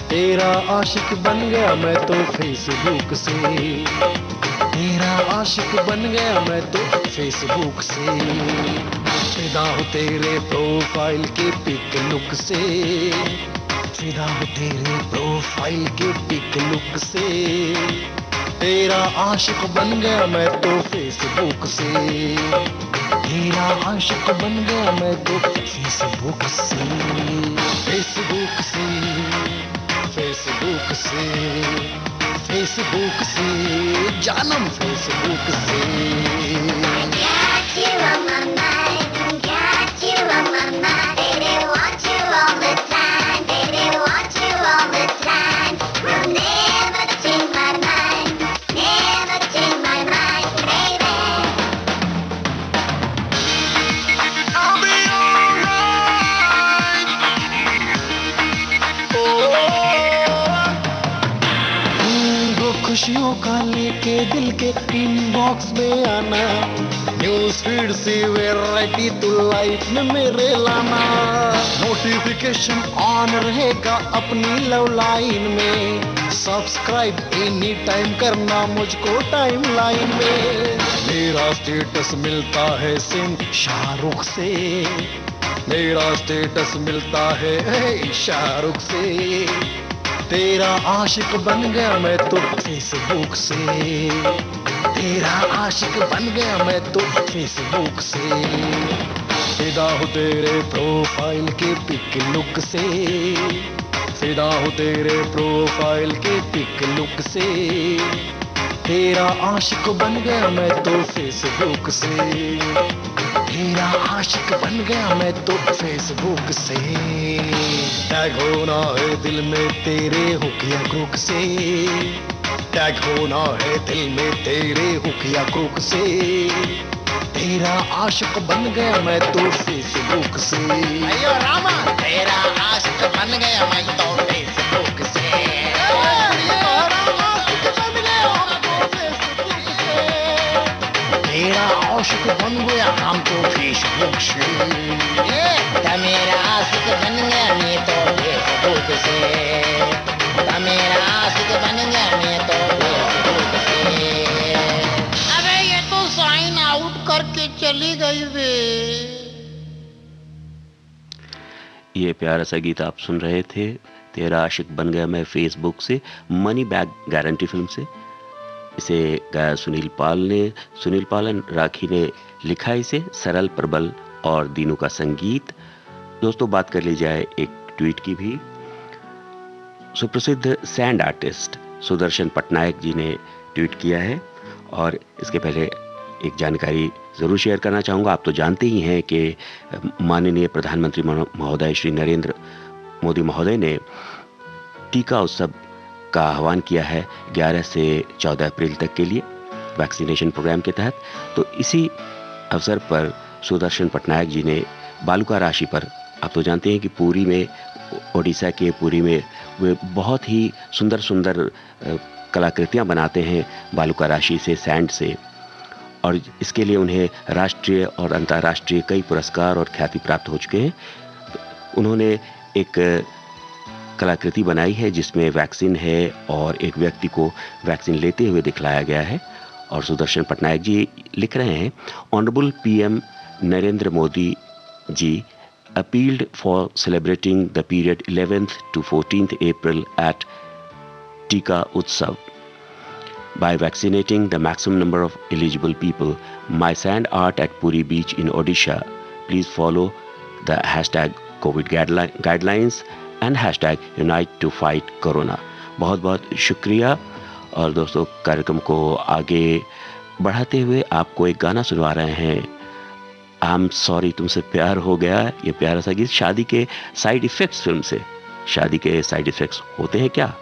Speaker 3: तेरा आशिक बन गया मैं तो फेसबुक से, तेरा आशिक बन गया मैं तो फेसबुक से। फिदा हूँ तेरे प्रोफाइल के पिक लुक से, फिदा हूँ तेरे प्रोफाइल के पिक लुक से, तेरा आशिक बन गया मैं तो फेसबुक से, तेरा आशिक बन गया मैं तो फेसबुक से, फेसबुक से, फेसबुक से, फेसबुक से, जानम फेसबुक से।
Speaker 8: Got you on my mind, got you on my mind, baby, want you all the time, baby, want you all the time, will never change my mind, never change my mind, baby.
Speaker 7: I'll be alright.
Speaker 3: वो खुशियों का लेके दिल के inbox में आना, news feed से variety तो लाइफ में मेरे लाना, नोटिफिकेशन ऑन रहेगा अपनी लव लाइन में, सब्सक्राइब एनी टाइम करना मुझको टाइम लाइन में, मेरा स्टेटस मिलता है सिम शाहरुख से, मेरा स्टेटस मिलता है शाहरुख से, तेरा आशिक बन गया मैं तो फेसबुक से, तेरा आशिक बन गया मैं तो फेसबुक से। फिदा हूँ तेरे प्रोफाइल के पिक लुक से, फिदा हूँ तेरे प्रोफाइल के पिक लुक से, तेरा आशिक बन गया मैं तो फेसबुक से, तेरा आशिक बन गया मैं तो फेसबुक से। टैग होना है दिल में तेरे हुक या क्रुक से, टैग होना है दिल में तेरे हुक या क्रूक से, तेरा आशिक बन गया मैं तो फेसबुक से। अयो रामा, तेरा आशिक बन गया मैं तो फेसबुक से। तेरा आशिक बन गया हम तो फेसबुक से। मेरा आशिक बन गया मैं तो फेसबुक से। मेरा आशिक बन गया मैं तो फेसबुक से। अबे ये तो साइन आउट करके चली गई वे।
Speaker 1: ये प्यारा सा गीत आप सुन रहे थे, तेरा आशिक बन गया मैं फेसबुक से, मनी बैग गारंटी फिल्म से। इसे गाया सुनील पाल ने, सुनील पाल राखी ने लिखा इसे, सरल प्रबल और दीनू का संगीत। दोस्तों, बात कर ली जाए एक ट्वीट की भी। सुप्रसिद्ध सैंड आर्टिस्ट सुदर्शन पटनायक जी ने ट्वीट किया है, और इसके पहले एक जानकारी ज़रूर शेयर करना चाहूँगा। आप तो जानते ही हैं कि माननीय प्रधानमंत्री महोदय श्री नरेंद्र मोदी महोदय ने टीका उत्सव का आह्वान किया है 11 से 14 अप्रैल तक के लिए वैक्सीनेशन प्रोग्राम के तहत। तो इसी अवसर पर सुदर्शन पटनायक जी ने बालुका राशि पर, आप तो जानते हैं कि पुरी में, ओडिशा के पुरी में वे बहुत ही सुंदर सुंदर कलाकृतियाँ बनाते हैं बालुका राशि से, सैंड से, और इसके लिए उन्हें राष्ट्रीय और अंतर्राष्ट्रीय कई पुरस्कार और ख्याति प्राप्त हो चुके हैं। उन्होंने एक कलाकृति बनाई है जिसमें वैक्सीन है और एक व्यक्ति को वैक्सीन लेते हुए दिखलाया गया है। और सुदर्शन पटनायक जी लिख रहे हैं, honourable PM Narendra Modi ji appealed for celebrating the period 11th to 14th April at Tika Utsav by vaccinating the maximum number of eligible people. My sand art at Puri Beach in Odisha. Please follow the hashtag COVID guidelines and hashtag Unite to Fight Corona. बहुत बहुत शुक्रिया। और दोस्तों, कार्यक्रम को आगे बढ़ाते हुए आपको एक गाना सुनवा रहे हैं, आई एम सॉरी तुमसे प्यार हो गया। ये प्यारा सा गीत शादी के साइड इफ़ेक्ट्स फिल्म से। शादी के साइड इफ़ेक्ट्स होते हैं क्या?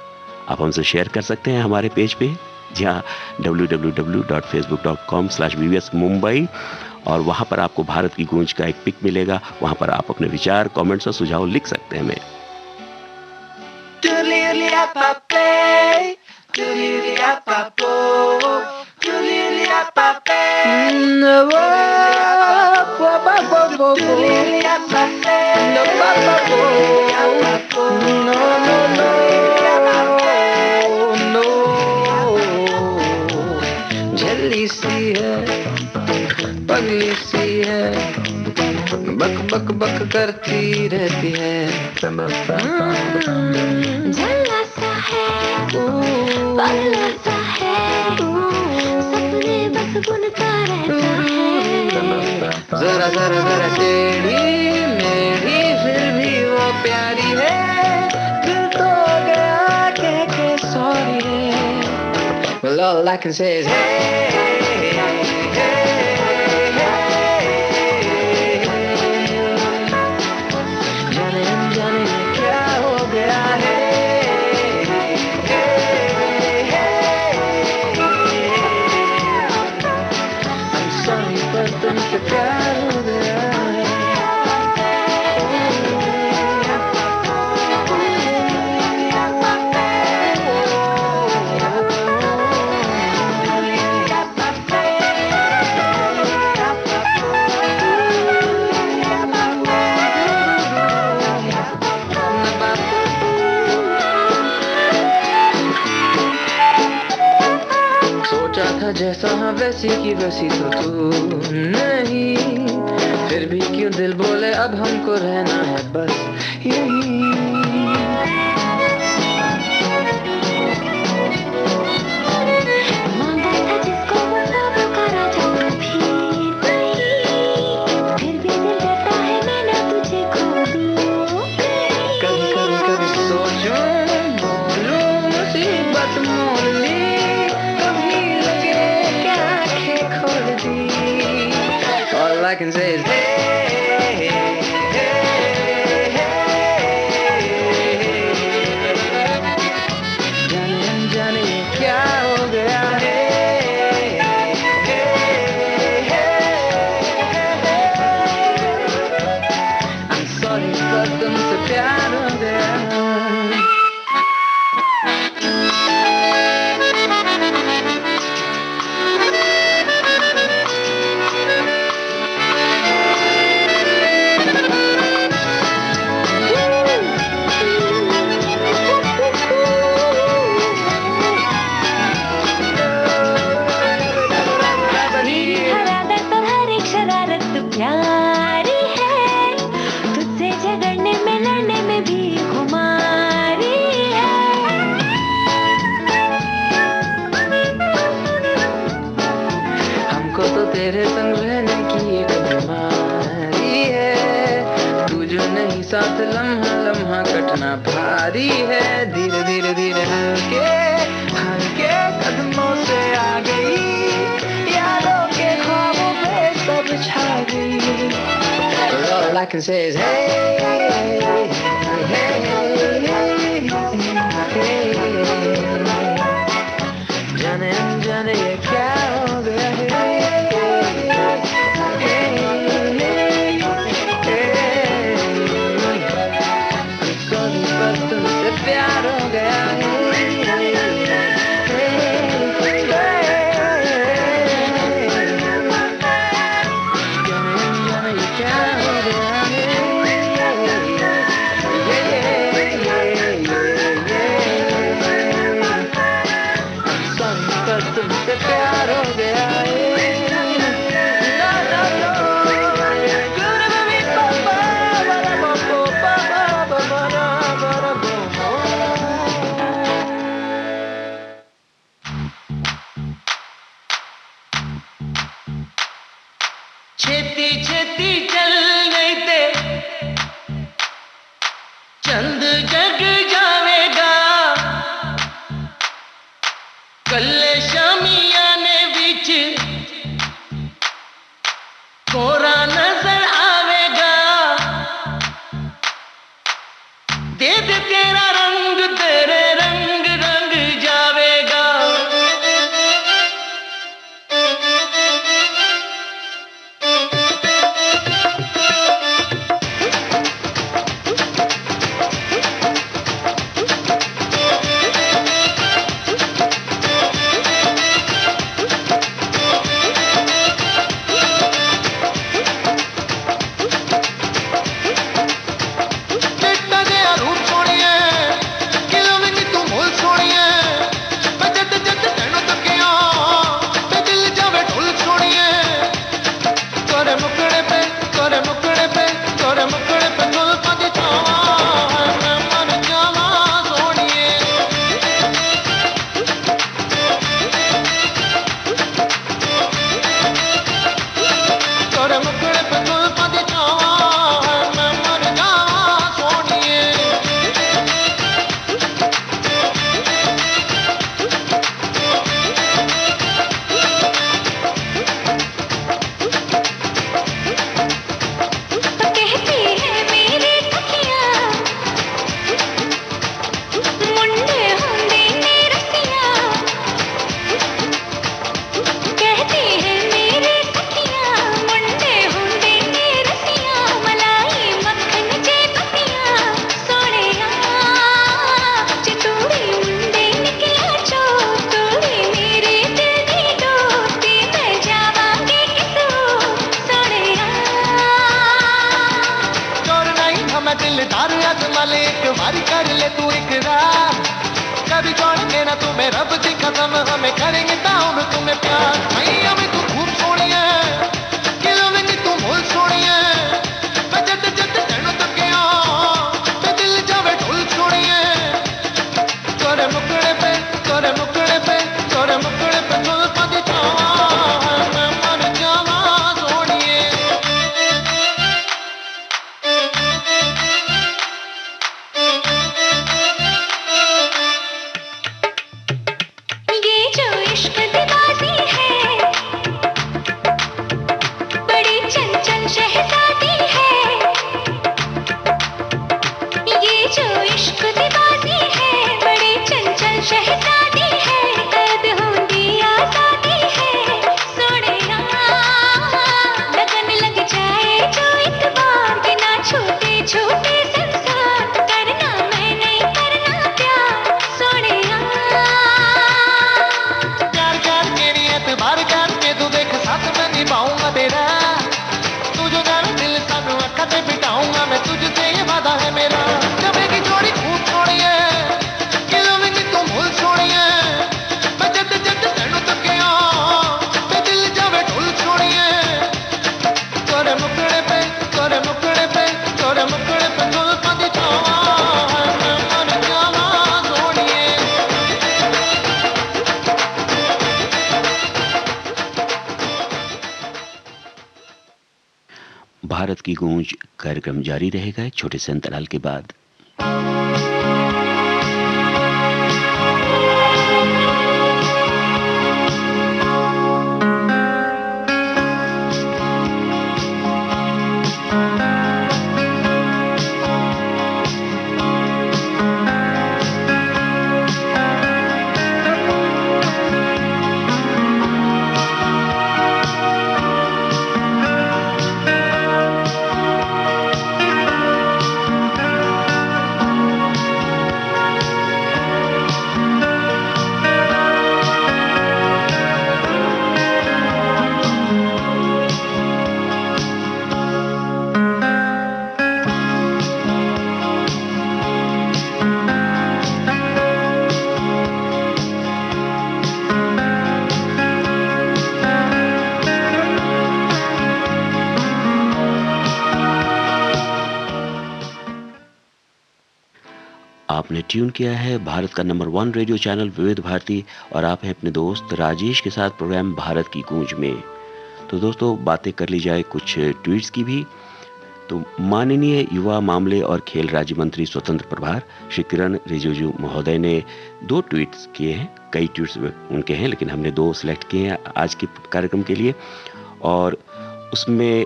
Speaker 1: आप हमसे शेयर कर सकते हैं हमारे पेज पे, जहाँ www.facebook.com/VVS Mumbai, और वहाँ पर आपको भारत की गूंज का एक पिक मिलेगा। वहाँ पर आप अपने विचार, कमेंट्स और सुझाव लिख सकते हैं हमें।
Speaker 3: झल्ली सी है, पगली सी है, बक बक बक करती रहती है।
Speaker 4: झल्ला सा है, पगला सा है, सपने बस बुनता रहता है।
Speaker 3: जरा जरा जरा टेढ़ी मेढ़ी, फिर भी वो प्यारी है। दिल तो गया कह के सॉरी है। Well, all I can say is hey, hey, hey, जाने अनजाने में क्या हो गया है। I'm sorry पर तुमसे प्यार हो गया है। जैसा हाँ वैसी की वैसी तो तू नहीं, फिर भी क्यों दिल बोले अब हमको रहना है बस यही।
Speaker 4: मांगा था जिसको वो पुकारा जब कभी नहीं, फिर भी दिल डरता है मैं ना तुझे खो दूं।
Speaker 3: कभी कभी कभी सोचूं बोलूं मुसीबत मोल ली, all I can say is hey, hey, hey, hey, hey, जाने अनजाने क्या
Speaker 9: साथ लम्हा लम्हा कटना भारी है। धीरे धीरे धीरे हल्के हल्के कदमों से आ गई, यादों के ख्वाबों पे सब छा गई। All I can say is hey, hey, hey, hey, जाने अनजाने ये क्या हो गया है। तुमसे प्यार हो गया है। जाने ये क्या हो गया है। पर तुमसे प्यार हो गया है। छेती छेती चल नहीं ते चंद जग जावेगा, कल्ले शामियाने बीच कोरा नजर आवेगा। दे दे तेरा रंग तेरे रंग रंग जावेगा।
Speaker 4: ये जो इश्क दीवानी है
Speaker 1: भारत की गूंज कार्यक्रम जारी रहेगा एक छोटे से अंतराल के बाद। आपने ट्यून किया है भारत का नंबर 1 रेडियो चैनल विविध भारती और आप हैं अपने दोस्त राजेश के साथ प्रोग्राम भारत की गूंज में। तो दोस्तों, बातें कर ली जाए कुछ ट्वीट्स की भी। तो माननीय युवा मामले और खेल राज्य मंत्री स्वतंत्र प्रभार श्री किरण रिजिजू महोदय ने 2 ट्वीट्स किए हैं। कई ट्वीट्स उनके हैं लेकिन हमने 2 सिलेक्ट किए हैं आज के कार्यक्रम के लिए। और उसमें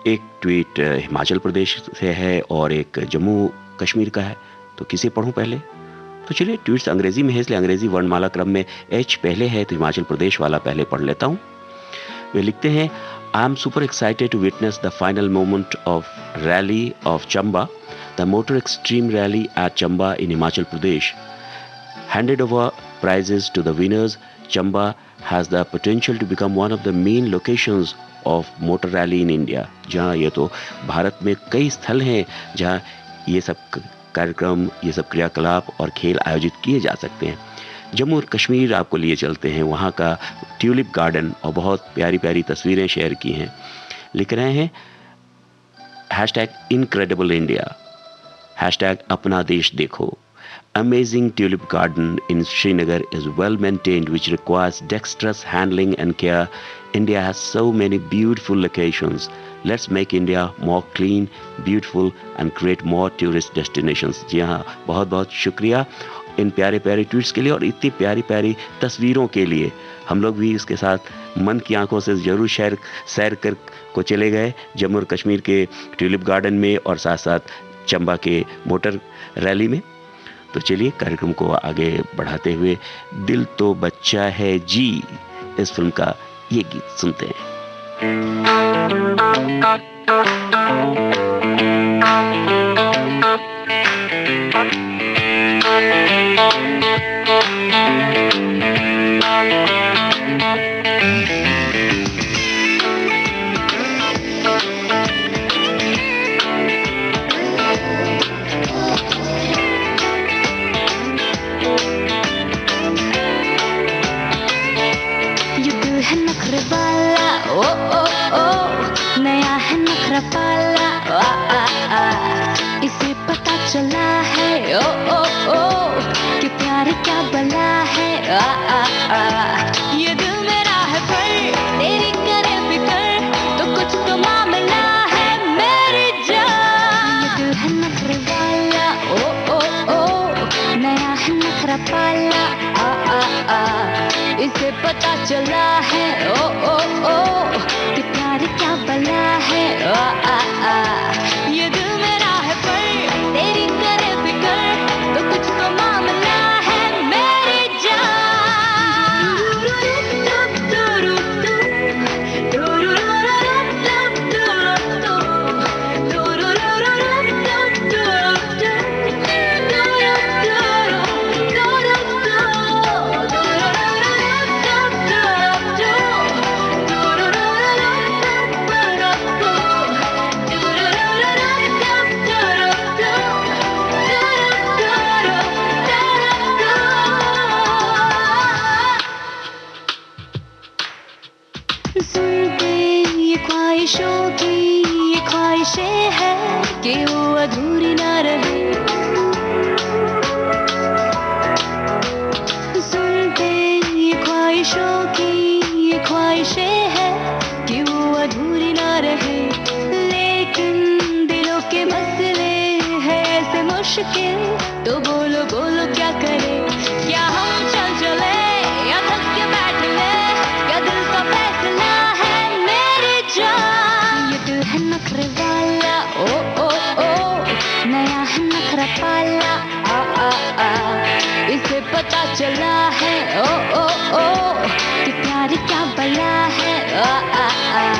Speaker 1: एक ट्वीट हिमाचल प्रदेश से है और एक जम्मू कश्मीर का है। तो किसे पढ़ूं पहले? तो चलिए, ट्वीट्स अंग्रेजी में है इसलिए अंग्रेजी वर्णमाला क्रम में एच पहले है तो हिमाचल प्रदेश वाला पहले पढ़ लेता हूं। वे लिखते हैं, I am super excited to witness the final moment of rally of Chamba, the motor extreme rally at Chamba in Himachal Pradesh. Handed over prizes to the winners, Chamba has the potential to become one of the main locations of motor rally in India। जहाँ ये तो भारत में कई स्थल हैं जहाँ ये सब कार्यक्रम, ये सब क्रियाकलाप और खेल आयोजित किए जा सकते हैं। जम्मू और कश्मीर आपको लिए चलते हैं, वहाँ का ट्यूलिप गार्डन और बहुत प्यारी प्यारी तस्वीरें शेयर की हैं। लिख रहे हैं #इनक्रेडिबल-इंडिया, #अपना देश देखो। Amazing tulip garden in Srinagar is well maintained, which requires dexterous handling and care. India has so many beautiful locations. Let's make India more clean, beautiful and create more tourist destinations। जी हाँ, बहुत बहुत शुक्रिया इन प्यारे प्यारे tweets के लिए और इतनी प्यारी प्यारी तस्वीरों के लिए। हम लोग भी इसके साथ मन की आंखों से जरूर सैर कर को चले गए जम्मू और कश्मीर के ट्यूलिप गार्डन में और साथ साथ चंबा के मोटर रैली में। तो चलिए कार्यक्रम को आगे बढ़ाते हुए दिल तो बच्चा है जी इस फिल्म का ये गीत सुनते हैं।
Speaker 4: इसे पता चला है कि प्यार क्या बला है। ये दिल मेरा है पर तेरी करे फिकर तो कुछ तो मामला है मेरी जान। ये दिल है नखरे वाला नया है नखरा पाला। इसे पता चला है कि प्यार क्या बला है। ये दिल मेरा है पर तेरी करे फिकर तो कुछ तो मामला है मेरी जान। ख्वाहिशों की ये ख्वाहिशें हैं कि वो अधूरी ना रहे। सुनते ये ख्वाहिशों की ये ख्वाहिशें हैं कि वो अधूरी ना रहे। लेकिन मुश्किल, तो बोलो बोलो क्या करे, क्या हम चल चले या थक के बैठ ले, क्या दिल का फैसला है मेरी जान। ये दिल है नखरे वाला, ओ ओ ओ, नया है नखरा पाला, आ आ आ, इसे पता चला है, ओ ओ ओ, कि प्यार क्या बला है, आ आ आ।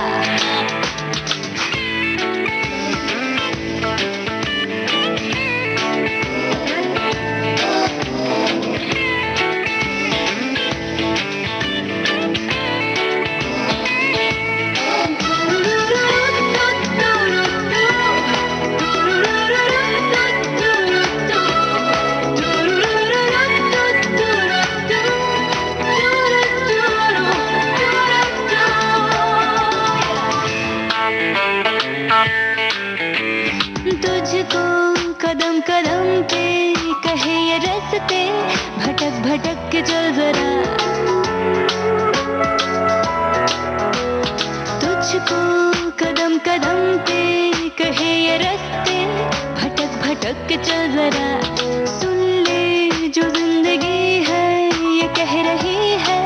Speaker 4: तुझको कदम कदम पे कहे ये रास्ते, भटक भटक के चल जरा, तुझको कदम कदम पे कहे ये रास्ते, भटक भटक के चल जरा, सुन ले जो जिंदगी है ये कह रही है,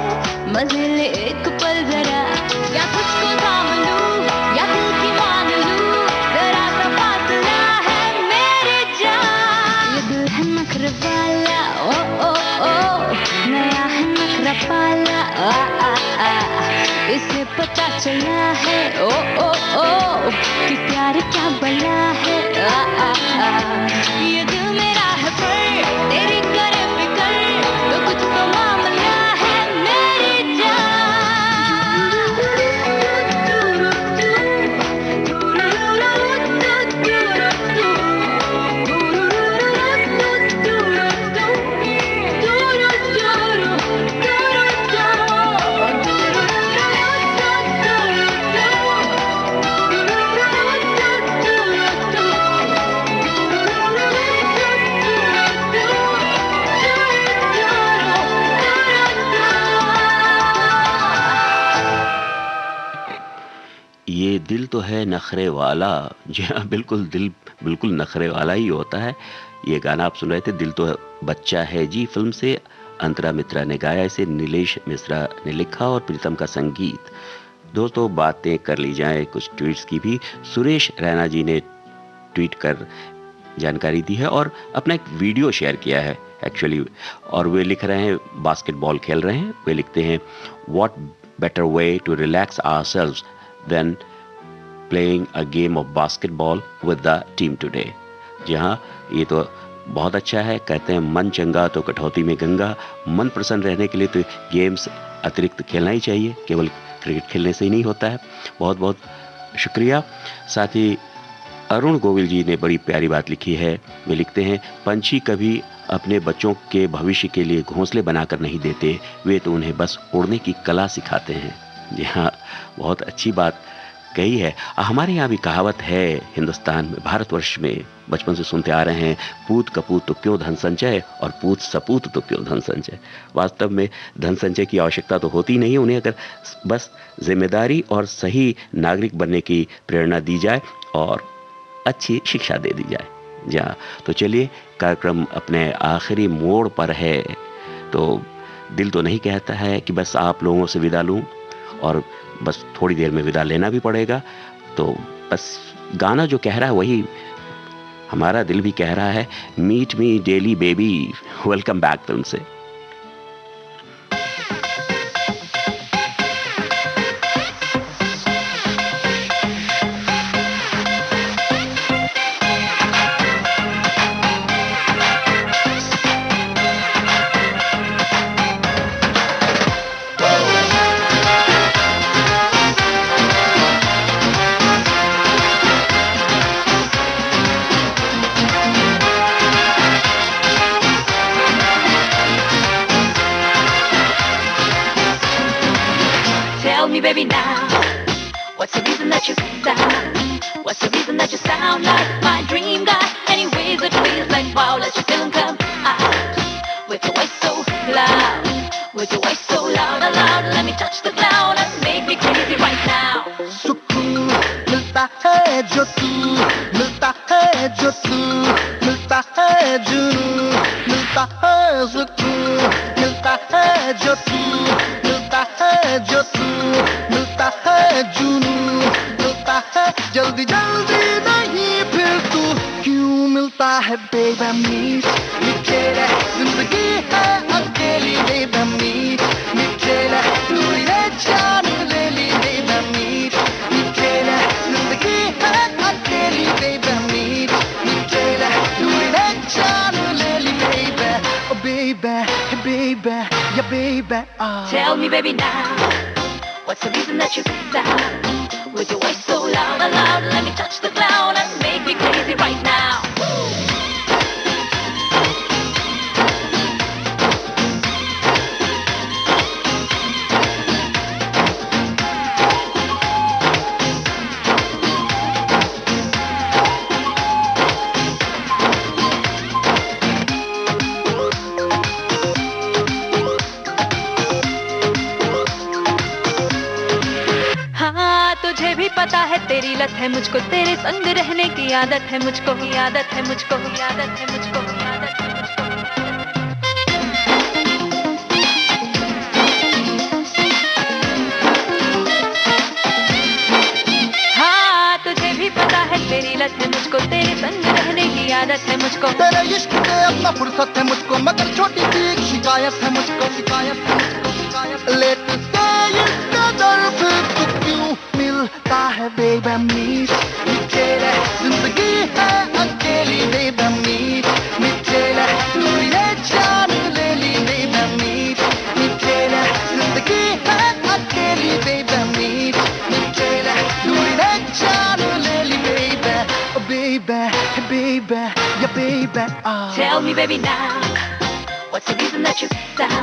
Speaker 4: मजे ले एक पल जरा, या तुझको थाम लूं या दिल की मान लूं, जरा सा फासला है मेरी जान। ये दिल है नखरे वाला, ओ ओ ओ, नया है नखरा पाला, आ आ आ, इसे पता चला है, ओ ओ ओ, कि प्यार क्या बला है, आ आ आ। ये दिल मेरा है पर तेरी करे फिकर, तो कुछ तो मामला है मेरी जान।
Speaker 1: ये दिल तो है नखरे वाला। जी हाँ, बिल्कुल दिल बिल्कुल नखरे वाला ही होता है। ये गाना आप सुन रहे थे, दिल तो बच्चा है जी फिल्म से। अंतरा मित्रा ने गाया इसे, नीलेश मिश्रा ने लिखा और प्रीतम का संगीत। दोस्तों, बातें कर ली जाए कुछ ट्वीट्स की भी। सुरेश रैना जी ने ट्वीट कर जानकारी दी है और अपना एक वीडियो शेयर किया है एक्चुअली, और वे लिख रहे हैं बास्केटबॉल खेल रहे हैं। वे लिखते हैं, what better way to relax ourselves then playing a game of basketball with the team today. जी हाँ, ये तो बहुत अच्छा है। कहते हैं मन चंगा तो कटौती में गंगा। मन प्रसन्न रहने के लिए तो गेम्स अतिरिक्त खेलना ही चाहिए, केवल क्रिकेट खेलने से ही नहीं होता है। बहुत बहुत शुक्रिया। साथ ही अरुण गोविल जी ने बड़ी प्यारी बात लिखी है। वे लिखते हैं, पंछी कभी अपने बच्चों के भविष्य के लिए घोंसले बनाकर नहीं देते, वे तो उन्हें बस उड़ने की कला सिखाते हैं। जी हाँ, बहुत अच्छी बात कही है। हमारे यहाँ भी कहावत है हिंदुस्तान में, भारतवर्ष में, बचपन से सुनते आ रहे हैं, पूत कपूत तो क्यों धन संचय और पूत सपूत तो क्यों धन संचय। वास्तव में धन संचय की आवश्यकता तो होती नहीं, उन्हें अगर बस जिम्मेदारी और सही नागरिक बनने की प्रेरणा दी जाए और अच्छी शिक्षा दे दी जाए। जहाँ तो चलिए, कार्यक्रम अपने आखिरी मोड़ पर है, तो दिल तो नहीं कहता है कि बस आप लोगों से विदा लूं, और बस थोड़ी देर में विदा लेना भी पड़ेगा। तो बस गाना जो कह रहा है वही हमारा दिल भी कह रहा है, meet me daily baby. Welcome Back film से।
Speaker 4: Baby, now, what's the reason that you sound? What's the reason that you sound like my dream guy? Anyways, it feels like wow, let your feeling come out. With your voice so loud, with your voice so loud, loud, let me touch the cloud and make me crazy right now.
Speaker 3: सुकून मिलता है जो तू, मिलता है जो तू, मिलता मिलता है जुनून, मिलता है सुकून, मिलता है जो तू, मिलता है जो तू, मिलता है जुनून, मिलता है जल्दी जल्दी नहीं फिर तू क्यों मिलता है बेबी मीत तेरे जिंदगी है अकेली बेबी मीत तेरे दूरी है जान ले ली बेबी मीत तेरे जिंदगी है अकेली बेबी मीत तेरे दूरी है जान ले ली baby oh baby hey baby yeah baby
Speaker 4: Tell me baby now, what's the reason that you stop with your voice so loud, loud? Let me touch the cloud and make me crazy right now. तुझे भी पता है तेरी लत है मुझको, तेरे संग रहने की आदत है मुझको, आदत है मुझको, आदत है मुझको, आदत है मुझको। हाँ तुझे भी पता है तेरी लत है मुझको, तेरे संग रहने की आदत है मुझको।
Speaker 3: तेरे इश्क से अपना फुर्सत है मुझको, मगर छोटी सी एक शिकायत है मुझको, शिकायत है मुझको, शिकायत। लेट से इसका दर्द तू क्यों मिलता है बेबी मीत तेरे जिंदगी है अकेली बेबी मीत तेरे दूरी है जान ले ली बेबी मीत तेरे जिंदगी है अकेली बेबी मीत तेरे दूरी है जान ले ली baby oh baby hey baby yeah baby
Speaker 4: Tell me baby now, what's the reason that you stop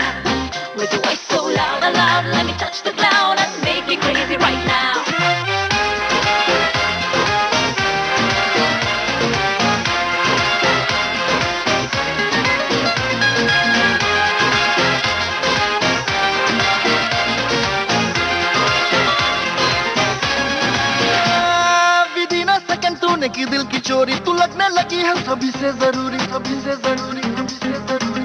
Speaker 4: with your voice so loud, loud? Let me touch the cloud and make me crazy right now.
Speaker 3: तूने की दिल की चोरी, तू लगने लगी है सभी से जरूरी, सभी से जरूरी, सभी से जरूरी।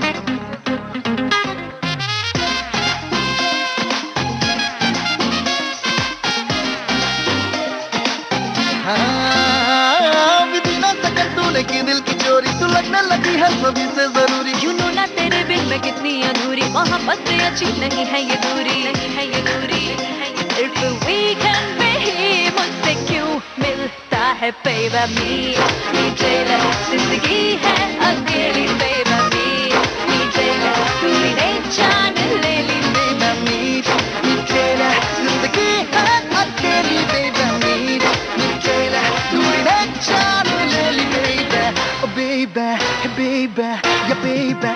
Speaker 3: हाँ विधि ना सकन तूने की दिल की चोरी, तू लगने लगी है सभी से जरूरी।
Speaker 4: You know ना तेरे बिन मैं कितनी अधूरी, मोहब्बत से अच्छी नहीं है ये दूरी, नहीं है ये दूरी। If we can be, मुझसे क्यों मिलता है baby me तेरा जिंदगी है अकेली baby me तेरा दूरी ने जान ले ली
Speaker 3: baby me तेरा जिंदगी है अकेली baby me तेरा दूरी ने जान ले ली baby oh baby hey baby yeah baby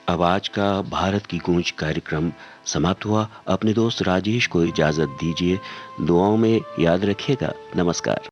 Speaker 1: अब आज का भारत की गूंज कार्यक्रम समाप्त हुआ। अपने दोस्त राजेश को इजाजत दीजिए। दुआओं में याद रखिएगा। नमस्कार।